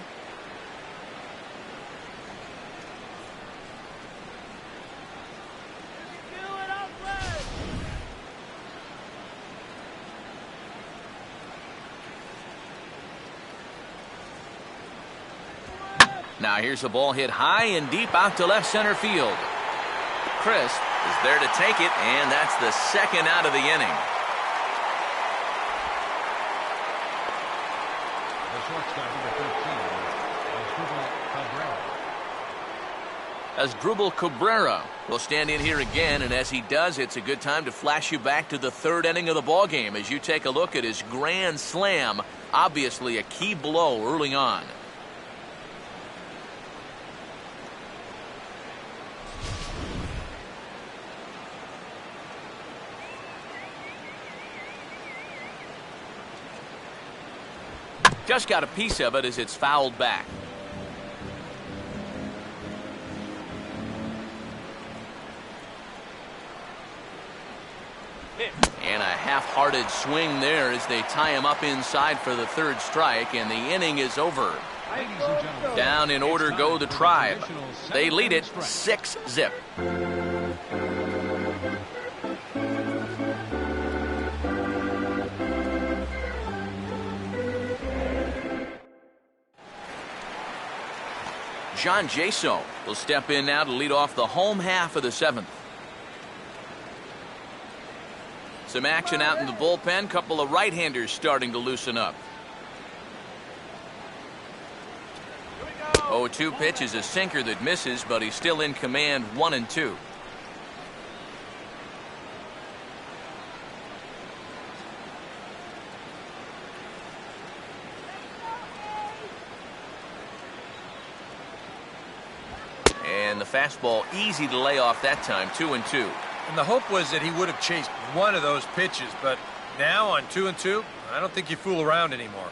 Now here's a ball hit high and deep out to left center field. Crisp is there to take it, and that's the second out of the inning. The shortstop, number 13, Asdrubal Cabrera will stand in here again, and as he does, it's a good time to flash you back to the third inning of the ball game as you take a look at his grand slam. Obviously a key blow early on. Just got a piece of it as it's fouled back. And a half-hearted swing there as they tie him up inside for the third strike, and the inning is over. Down in order go the Tribe. They lead it 6-0. John Jaso will step in now to lead off the home half of the seventh. Some action out in the bullpen. Couple of right-handers starting to loosen up. 0-2 pitch is a sinker that misses, but he's still in command 1-2. And the fastball easy to lay off that time, 2-2. And the hope was that he would have chased one of those pitches, but now on 2-2, I don't think you fool around anymore.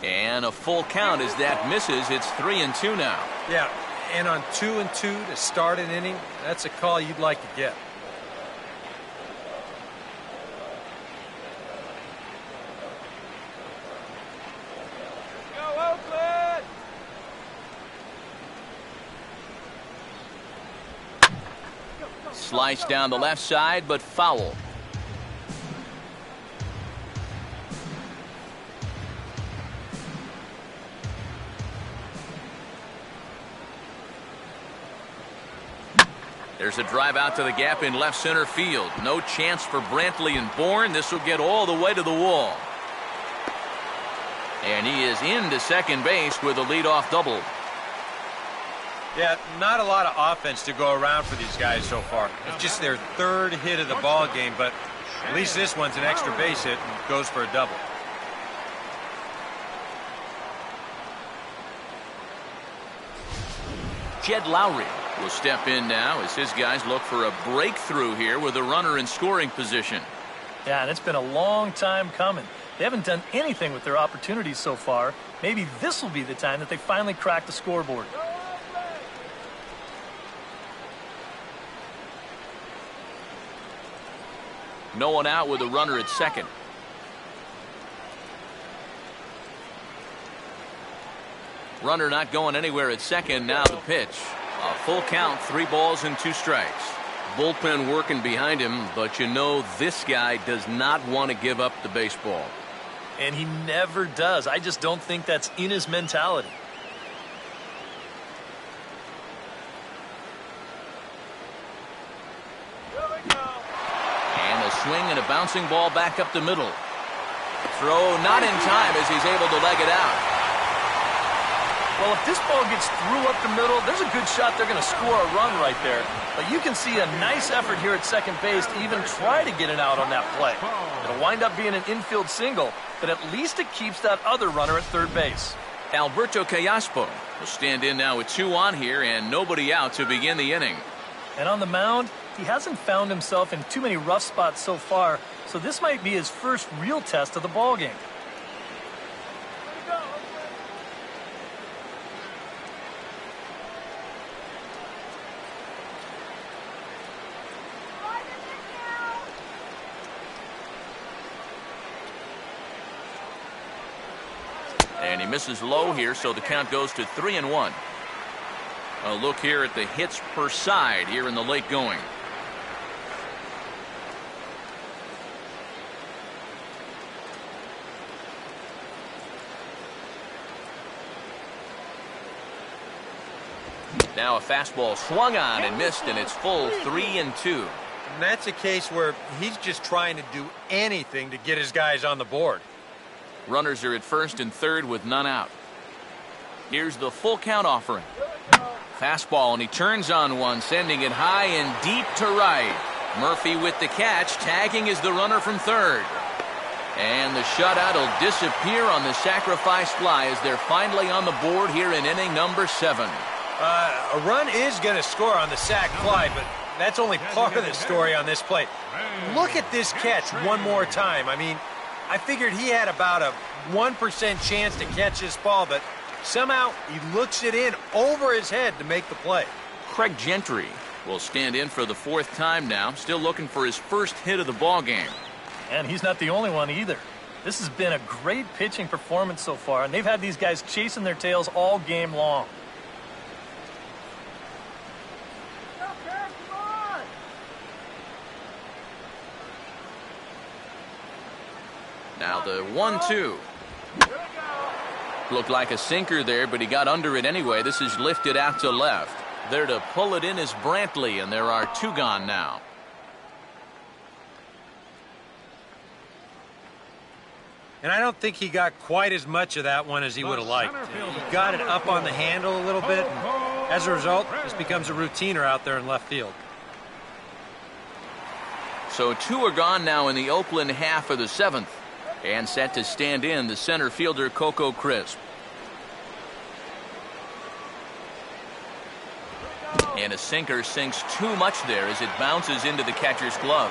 And a full count as that misses. It's 3-2 now. Yeah, and on 2-2 to start an inning, that's a call you'd like to get. Sliced down the left side, but foul. There's a drive out to the gap in left center field. No chance for Brantley and Bourne. This will get all the way to the wall. And he is into second base with a leadoff double. Yeah, not a lot of offense to go around for these guys so far. It's just their third hit of the ball game, but at least this one's an extra base hit and goes for a double. Jed Lowry will step in now as his guys look for a breakthrough here with a runner in scoring position. Yeah, and it's been a long time coming. They haven't done anything with their opportunities so far. Maybe this will be the time that they finally crack the scoreboard. No one out with a runner at second. Runner not going anywhere at second. Now the pitch. A full count, 3 balls and 2 strikes. Bullpen working behind him, but you know this guy does not want to give up the baseball. And he never does. I just don't think that's in his mentality. And a swing and a bouncing ball back up the middle. Throw not in time as he's able to leg it out. Well, if this ball gets through up the middle, there's a good shot they're going to score a run right there. But you can see a nice effort here at second base to even try to get it out on that play. It'll wind up being an infield single, but at least it keeps that other runner at third base. Alberto Callaspo will stand in now with 2 on here and nobody out to begin the inning. And on the mound, he hasn't found himself in too many rough spots so far, so this might be his first real test of the ballgame. And he misses low here, so the count goes to 3-1. A look here at the hits per side here in the late going. Now a fastball swung on and missed, and it's full 3-2. And that's a case where he's just trying to do anything to get his guys on the board. Runners are at first and third with none out. Here's the full count offering. Fastball, and he turns on one, sending it high and deep to right. Murphy with the catch, tagging is the runner from third. And the shutout will disappear on the sacrifice fly as they're finally on the board here in inning number 7. A run is going to score on the sac fly, but that's only part of the story on this play. Look at this catch one more time. I mean, I figured he had about a 1% chance to catch this ball, but somehow he looks it in over his head to make the play. Craig Gentry will stand in for the 4th time now, still looking for his first hit of the ball game. And he's not the only one either. This has been a great pitching performance so far, and they've had these guys chasing their tails all game long. Now the 1-2. Looked like a sinker there, but he got under it anyway. This is lifted out to left. There to pull it in is Brantley, and there are 2 gone now. And I don't think he got quite as much of that one as he would have liked. He got it up on the handle a little bit, and as a result, this becomes a routiner out there in left field. So 2 are gone now in the Oakland half of the 7th. And set to stand in the center fielder, Coco Crisp. And a sinker sinks too much there as it bounces into the catcher's glove.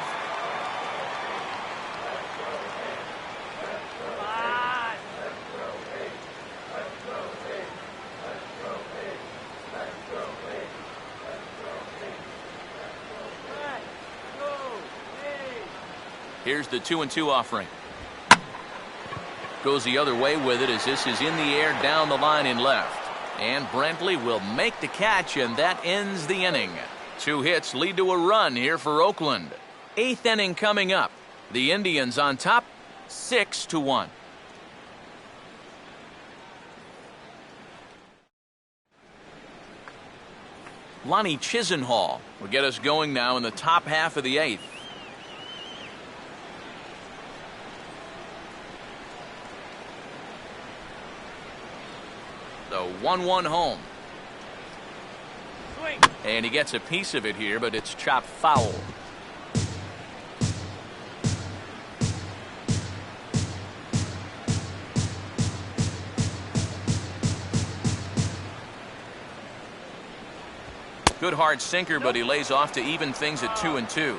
Here's the 2-2 offering. Goes the other way with it as this is in the air down the line in left. And Brantley will make the catch, and that ends the inning. 2 hits lead to a run here for Oakland. 8th inning coming up. The Indians on top, 6-1. Lonnie Chisenhall will get us going now in the top half of the 8th. The 1-1 home. And he gets a piece of it here, but it's chopped foul. Good hard sinker, but he lays off to even things at 2-2.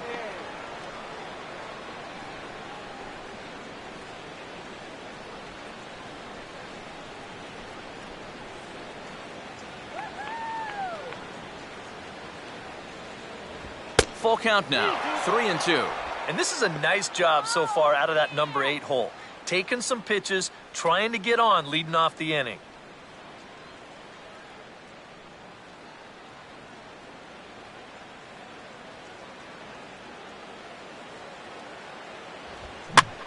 Full count now, 3-2. And this is a nice job so far out of that number 8 hole. Taking some pitches, trying to get on, leading off the inning.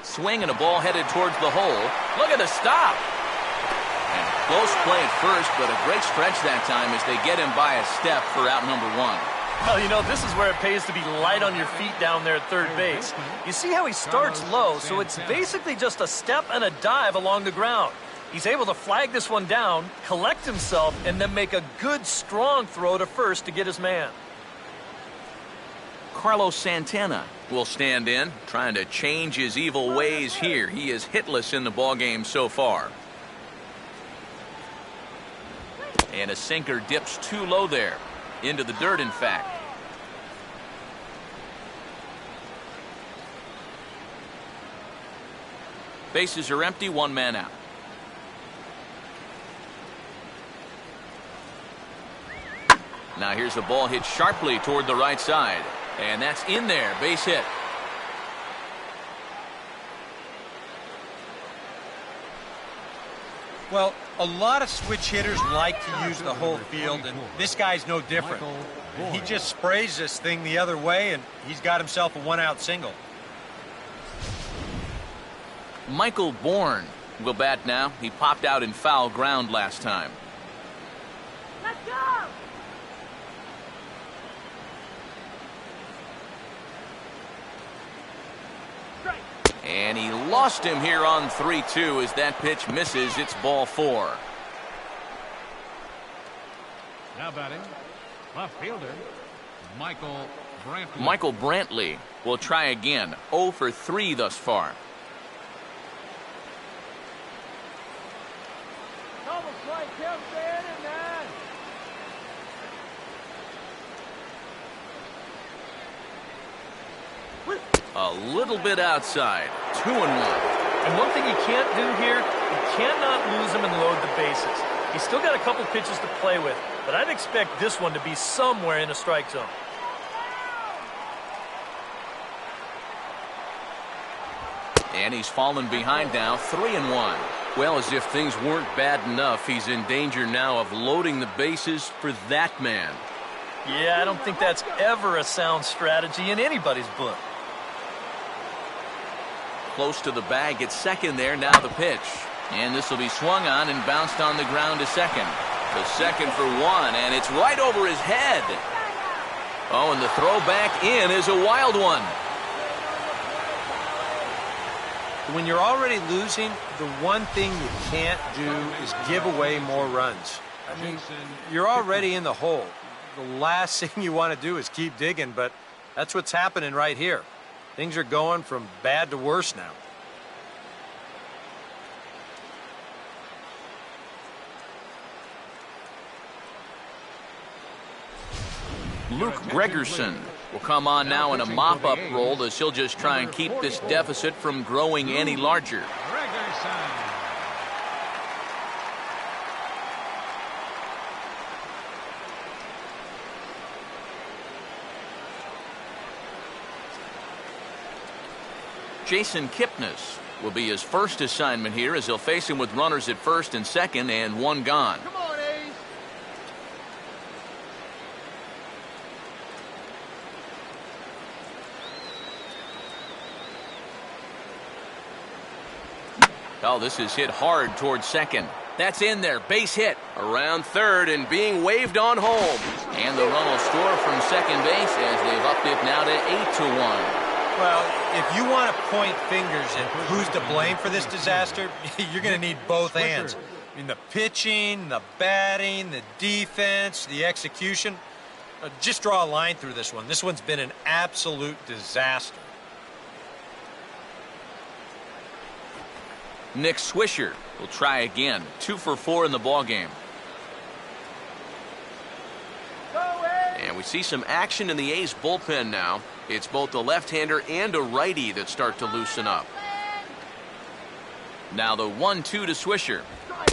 Swing and a ball headed towards the hole. Look at the stop. And close play at first, but a great stretch that time as they get him by a step for out number 1. Well, you know, this is where it pays to be light on your feet down there at third base. You see how he starts low, so it's basically just a step and a dive along the ground. He's able to flag this one down, collect himself, and then make a good, strong throw to first to get his man. Carlos Santana will stand in, trying to change his evil ways here. He is hitless in the ballgame so far. And a sinker dips too low there. Into the dirt, in fact. Bases are empty, 1 man out. Now here's a ball hit sharply toward the right side. And that's in there, base hit. Well, a lot of switch hitters like to use the whole field, and this guy's no different. He just sprays this thing the other way, and he's got himself a 1-out single. Michael Bourne will bat now. He popped out in foul ground last time. Let's go! And he lost him here on 3-2 as that pitch misses. It's ball 4. Now batting, left fielder, Michael Brantley will try again. 0 for 3 thus far. A little bit outside. 2-1. And one thing you can't do here, you cannot lose him and load the bases. He's still got a couple pitches to play with, but I'd expect this one to be somewhere in a strike zone. And he's fallen behind now, 3-1. Well, as if things weren't bad enough, he's in danger now of loading the bases for that man. Yeah, I don't think that's ever a sound strategy in anybody's book. Close to the bag at second there, now the pitch. And this will be swung on and bounced on the ground to second. The second for 1, and it's right over his head. Oh, and the throw back in is a wild one. When you're already losing, the one thing you can't do is give away more runs. I mean, you're already in the hole. The last thing you want to do is keep digging, but that's what's happening right here. Things are going from bad to worse now. Luke Gregerson will come on now in a mop-up role as he'll just try and keep this deficit from growing any larger. Jason Kipnis will be his first assignment here as he'll face him with runners at first and second and 1 gone. Come on, A's. Oh, this is hit hard towards second. That's in there. Base hit. Around third and being waved on home. And the run will score from second base as they've upped it now to 8-1. Well, if you want to point fingers at who's to blame for this disaster, you're going to need both hands. I mean, the pitching, the batting, the defense, the execution. Just draw a line through this one. This one's been an absolute disaster. Nick Swisher will try again. 2 for 4 in the ballgame. And we see some action in the A's bullpen now. It's both a left-hander and a righty that start to loosen up. Now the 1-2 to Swisher.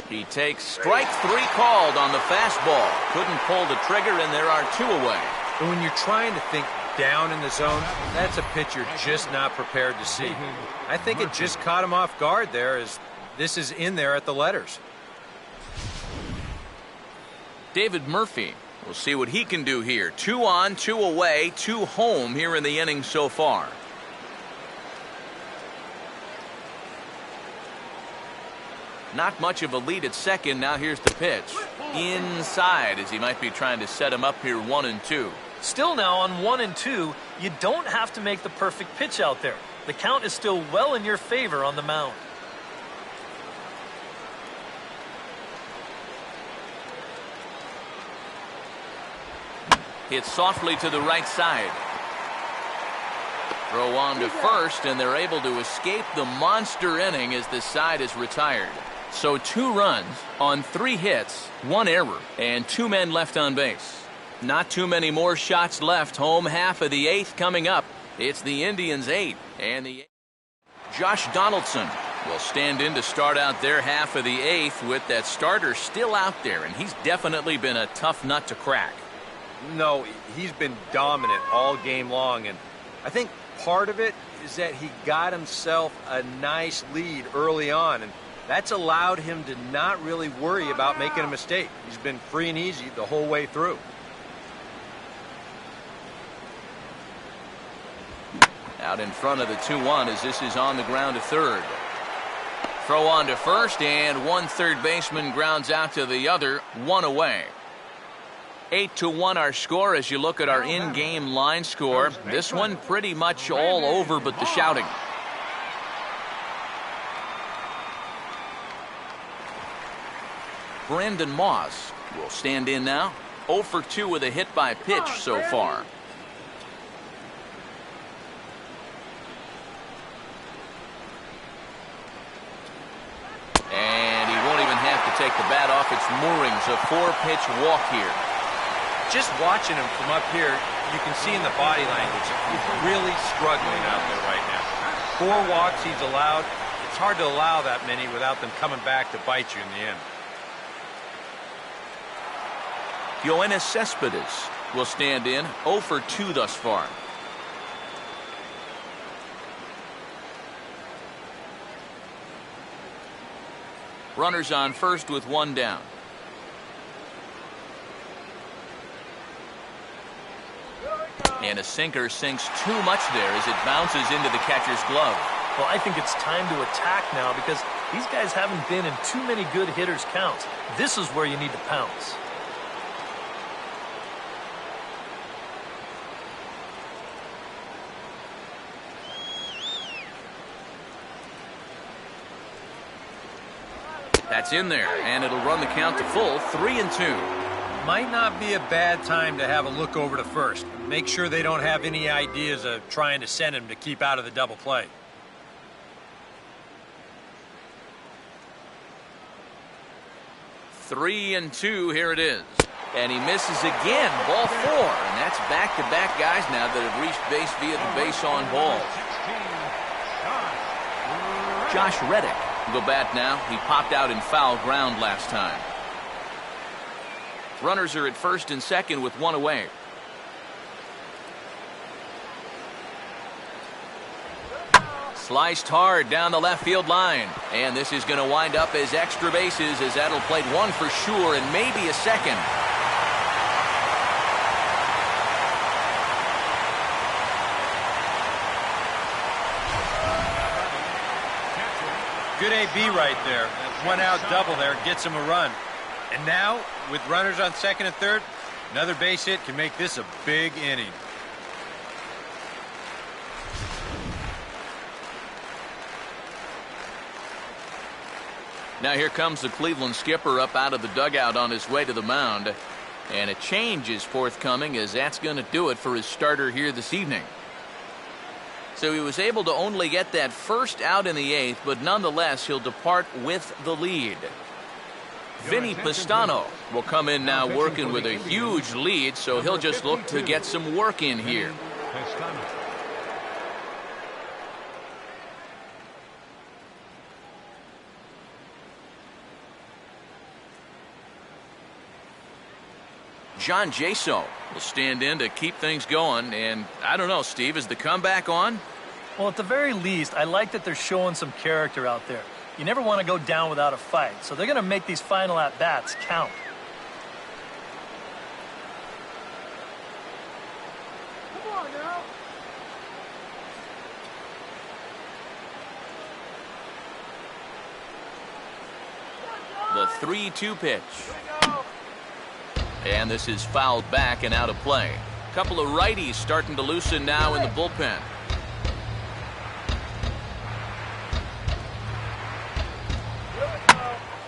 He takes strike 3 called on the fastball. Couldn't pull the trigger, and there are 2 away. And when you're trying to think down in the zone, that's a pitch you're just not prepared to see. I think it just caught him off guard there as this is in there at the letters. David Murphy. We'll see what he can do here. 2 on, 2 away, 2 home here in the inning so far. Not much of a lead at second. Now here's the pitch. Inside as he might be trying to set him up here 1-2. Still now on 1-2, you don't have to make the perfect pitch out there. The count is still well in your favor on the mound. Hit softly to the right side. Throw on to first, and they're able to escape the monster inning as the side is retired. So 2 runs on 3 hits, 1 error, and 2 men left on base. Not too many more shots left. Home half of the 8th coming up. It's the Indians 8, and the Josh Donaldson will stand in to start out their half of the 8th with that starter still out there, and he's definitely been a tough nut to crack. No, he's been dominant all game long, and I think part of it is that he got himself a nice lead early on, and that's allowed him to not really worry about making a mistake. He's been free and easy the whole way through. Out in front of the 2-1 as this is on the ground to third. Throw on to first, and 1 third baseman grounds out to the other, 1 away. 8-1 our score as you look at our in-game line score. This one pretty much all over but the shouting. Brandon Moss will stand in now. 0 for 2 with a hit by pitch so far. And he won't even have to take the bat off its moorings. A 4-pitch walk here. Just watching him from up here, you can see in the body language, he's really struggling out there right now. 4 walks he's allowed. It's hard to allow that many without them coming back to bite you in the end. Yoenis Cespedes will stand in. 0 for 2 thus far. Runners on first with 1 down. And a sinker sinks too much there as it bounces into the catcher's glove. Well, I think it's time to attack now because these guys haven't been in too many good hitters' counts. This is where you need to pounce. That's in there, and it'll run the count to full. 3-2. Might not be a bad time to have a look over to first. Make sure they don't have any ideas of trying to send him to keep out of the double play. Three and 2, here it is. And he misses again, ball 4. And that's back-to-back guys now that have reached base via the base on balls. Josh Reddick will go bat now. He popped out in foul ground last time. Runners are at first and second with 1 away. Sliced hard down the left field line. And this is going to wind up as extra bases as that'll play 1 for sure and maybe a second. Good AB right there. That 1-out double there gets him a run. And now, with runners on second and third, another base hit can make this a big inning. Now here comes the Cleveland skipper up out of the dugout on his way to the mound. And a change is forthcoming as that's going to do it for his starter here this evening. So he was able to only get that first out in the 8th, but nonetheless he'll depart with the lead. Vinny Pistano will come in now working with a huge lead, so he'll just look to get some work in here. John Jaso will stand in to keep things going, and I don't know, Steve, is the comeback on? Well, at the very least, I like that they're showing some character out there. You never want to go down without a fight, so they're going to make these final at-bats count. Come on now. The 3-2 pitch. And this is fouled back and out of play. A couple of righties starting to loosen now in the bullpen.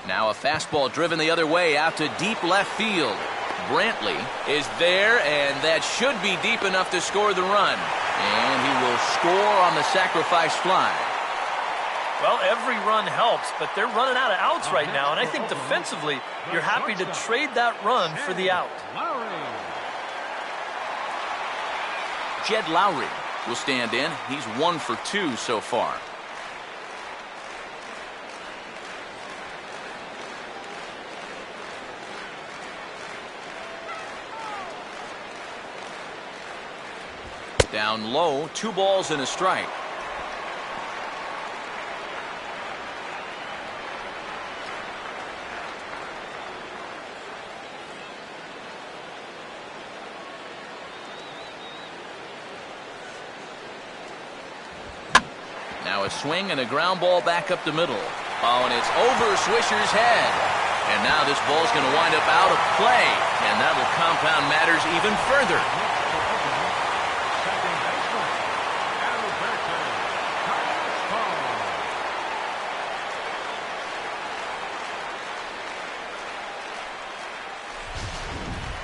Now a fastball driven the other way out to deep left field. Brantley is there, and that should be deep enough to score the run. And he will score on the sacrifice fly. Well, every run helps, but they're running out of outs right now, and I think defensively, you're happy to trade that run for the out. Jed Lowry will stand in. He's 1 for 2 so far. Down low, 2 balls and a strike. Now a swing and a ground ball back up the middle. Oh, and it's over Swisher's head. And now this ball's going to wind up out of play. And that will compound matters even further.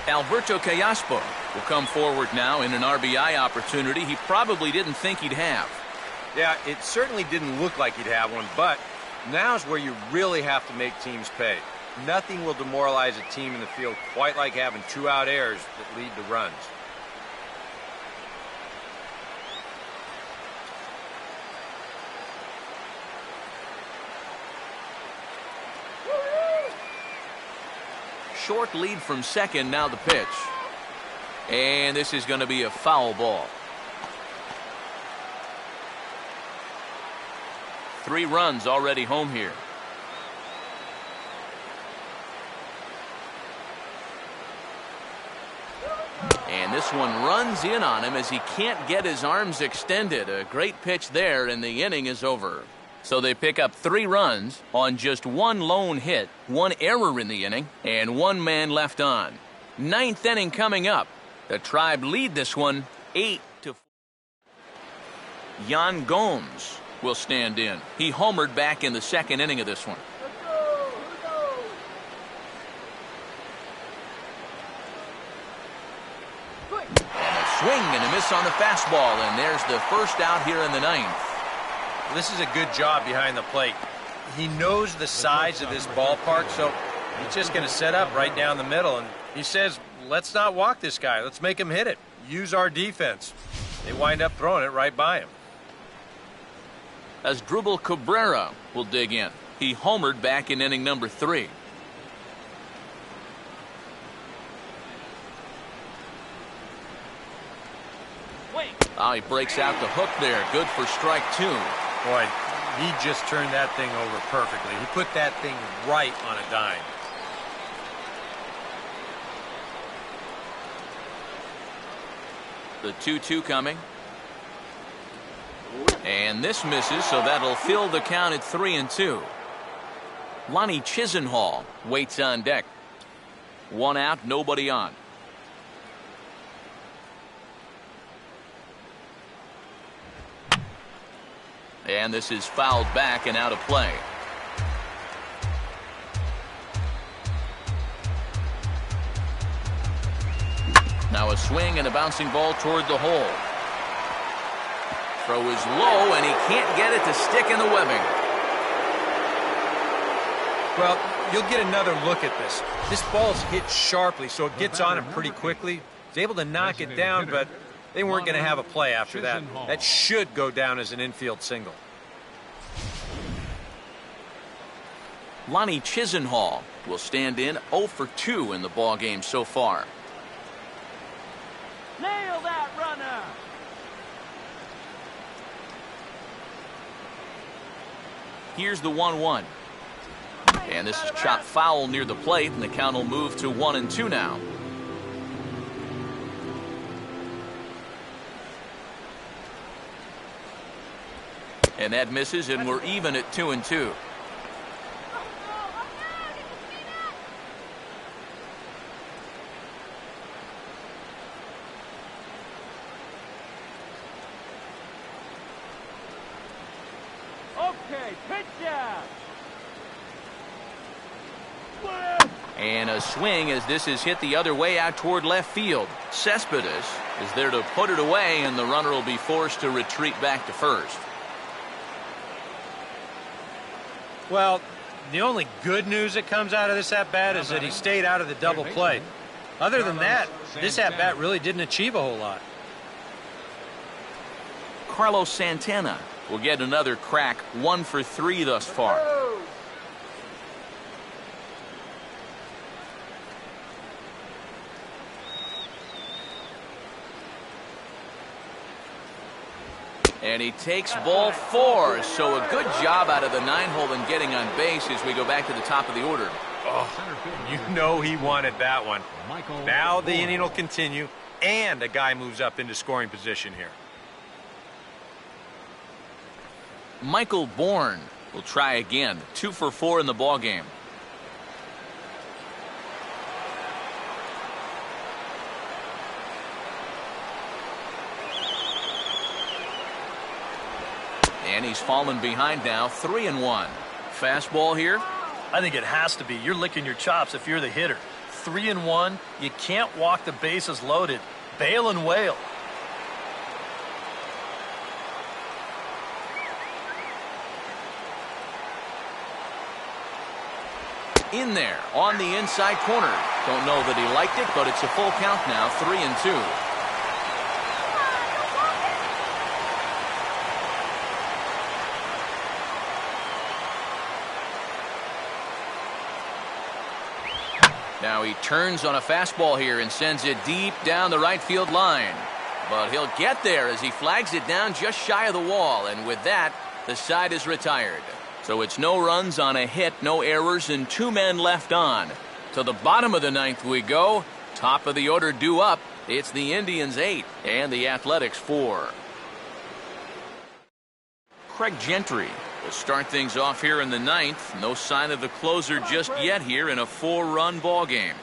Alberto Callaspo will come forward now in an RBI opportunity he probably didn't think he'd have. Yeah, it certainly didn't look like he'd have one, but now's where you really have to make teams pay. Nothing will demoralize a team in the field quite like having 2 out errors that lead to runs. Short lead from second, now the pitch. And this is going to be a foul ball. 3 runs already home here. And this one runs in on him as he can't get his arms extended. A great pitch there, and the inning is over. So they pick up 3 runs on just 1 lone hit, 1 error in the inning, and 1 man left on. 9th inning coming up. The Tribe lead this one 8-4. Yan Gomes will stand in. He homered back in the 2nd inning of this one. And a swing and a miss on the fastball, and there's the first out here in the 9th. This is a good job behind the plate. He knows the size of this ballpark, so he's just going to set up right down the middle. And he says, let's not walk this guy. Let's make him hit it. Use our defense. They wind up throwing it right by him. As Drubal Cabrera will dig in. He homered back in inning number 3. Oh, he breaks out the hook there. Good for strike 2. Boy, he just turned that thing over perfectly. He put that thing right on a dime. The 2-2 coming. And this misses, so that'll fill the count at 3-2. Lonnie Chisenhall waits on deck. 1 out, nobody on. And this is fouled back and out of play. Now a swing and a bouncing ball toward the hole. Throw is low, and he can't get it to stick in the webbing. Well, you'll get another look at this. This ball's hit sharply, so it gets on him pretty quickly. He's able to knock it down, but they weren't going to have a play after that. That should go down as an infield single. Lonnie Chisenhall will stand in 0 for 2 in the ball game so far. Nail that runner. Here's the 1-1. And this is chopped foul near the plate, and the count will move to 1-2 now. And that misses, and we're even at 2-2. Okay, pitch out. And a swing as this is hit the other way out toward left field. Cespedes is there to put it away, and the runner will be forced to retreat back to first. Well, the only good news that comes out of this at-bat is that he stayed out of the double play. Other than that, this at-bat really didn't achieve a whole lot. Carlos Santana will get another crack, 1 for 3 thus far. And he takes ball 4, so a good job out of the 9-hole in getting on base as we go back to the top of the order. Oh, you know he wanted that one. Now the inning will continue, and a guy moves up into scoring position here. Michael Bourne will try again, 2 for 4 in the ball game. And he's fallen behind now, 3-1. Fastball here. I think it has to be. You're licking your chops if you're the hitter. 3-1, you can't walk the bases loaded. Bail and wail. In there on the inside corner. Don't know that he liked it, but it's a full count now, 3-2. Now he turns on a fastball here and sends it deep down the right field line. But he'll get there as he flags it down just shy of the wall, and with that, the side is retired. So it's no runs on a hit, no errors, and 2 men left on. To the bottom of the 9th we go. Top of the order due up. It's the Indians 8 and the Athletics 4. Craig Gentry will start things off here in the 9th. No sign of the closer just yet here in a 4-run ball game.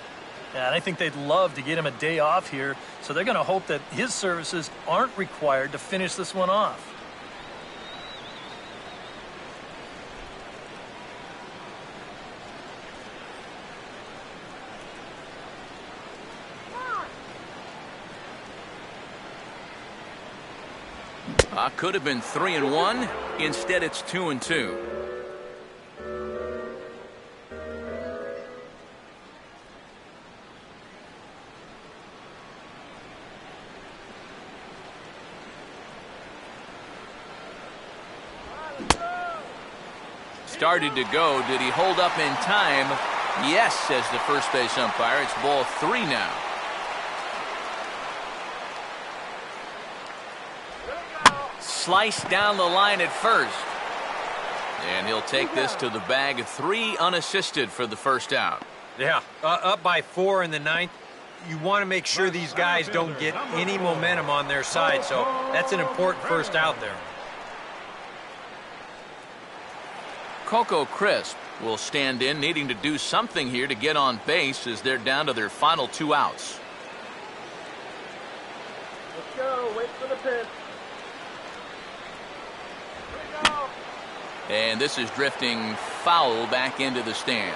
Yeah, and I think they'd love to get him a day off here, so they're going to hope that his services aren't required to finish this one off. Could have been 3-1. Instead, it's 2-2. Started to go. Did he hold up in time? Yes, says the first base umpire. It's ball 3 now. Sliced down the line at first. And he'll take this to the bag. 3 unassisted for the first out. Yeah, up by 4 in the 9th. You want to make sure these guys don't get any momentum on their side, so that's an important first out there. Coco Crisp will stand in, needing to do something here to get on base as they're down to their final 2 outs. Let's go. Wait for the pitch. And this is drifting foul back into the stands.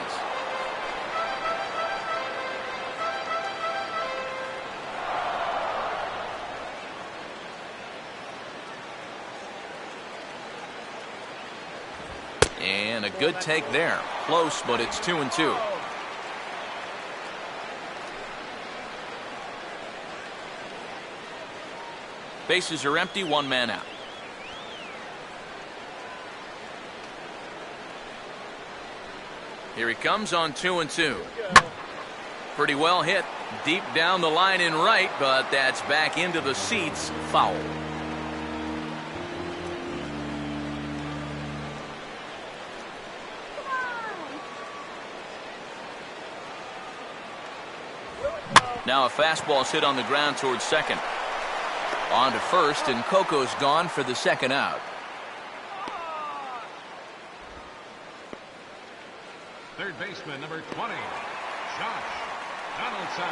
And a good take there. Close, but it's 2-2. Bases are empty, 1 man out. Here he comes on 2-2. Pretty well hit deep down the line in right, but that's back into the seats. Foul. Now a fastball's hit on the ground towards second. On to first, and Coco's gone for the second out. Third baseman, number 20, Josh Donaldson.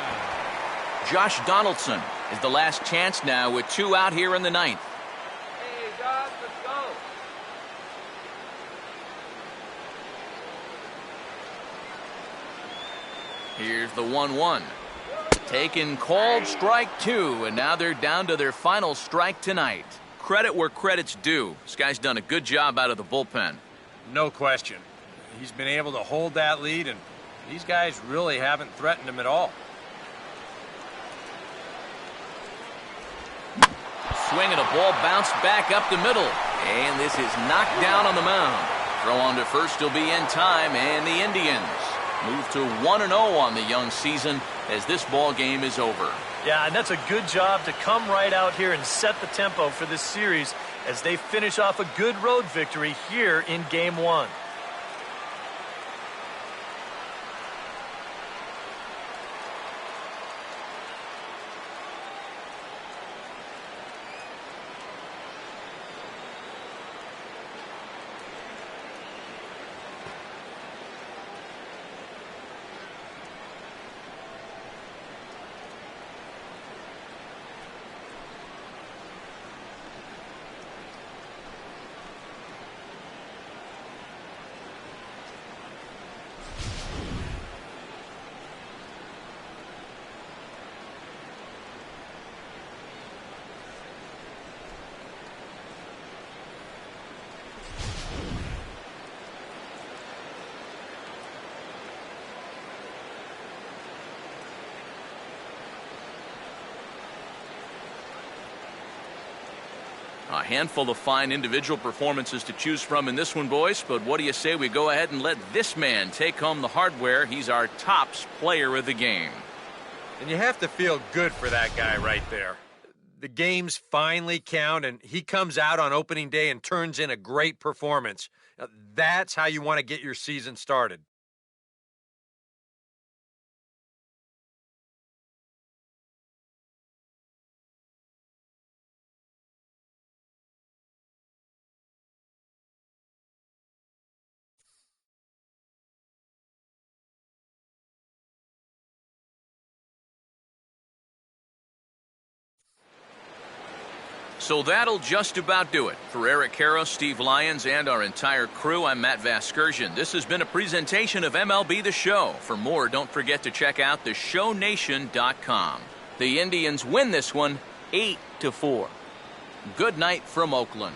Josh Donaldson is the last chance now with 2 out here in the 9th. Hey, Josh, let's go. Here's the 1-1. Taken, called, strike 2, and now they're down to their final strike tonight. Credit where credit's due. This guy's done a good job out of the bullpen. No question. He's been able to hold that lead, and these guys really haven't threatened him at all. Swing and a ball bounced back up the middle. And this is knocked down on the mound. Throw on to first will be in time, and the Indians move to 1-0 on the young season as this ball game is over. Yeah, and that's a good job to come right out here and set the tempo for this series as they finish off a good road victory here in Game 1. A handful of fine individual performances to choose from in this one, boys. But what do you say we go ahead and let this man take home the hardware? He's our tops player of the game. And you have to feel good for that guy right there. The games finally count, and he comes out on opening day and turns in a great performance. Now, that's how you want to get your season started. So that'll just about do it. For Eric Karros, Steve Lyons, and our entire crew, I'm Matt Vasgersian. This has been a presentation of MLB The Show. For more, don't forget to check out theshownation.com. The Indians win this one 8-4. Good night from Oakland.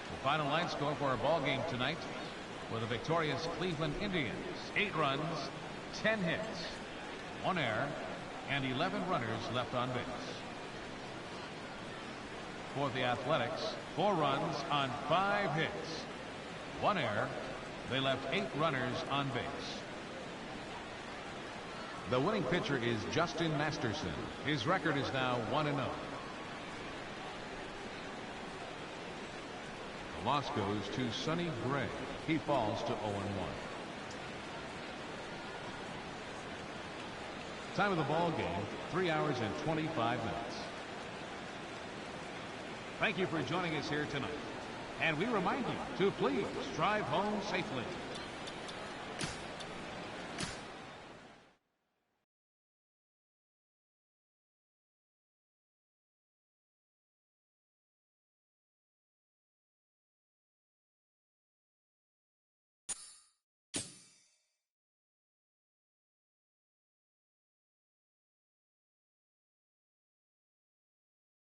The final line score for our ball game tonight for the victorious Cleveland Indians: 8 runs, 10 hits, 1 error, and 11 runners left on base. For the Athletics, 4 runs on 5 hits, 1 error. They left 8 runners on base. The winning pitcher is Justin Masterson. His record is now 1-0. The loss goes to Sonny Gray. He falls to 0-1. Time of the ball game, 3 hours and 25 minutes. Thank you for joining us here tonight. And we remind you to please drive home safely.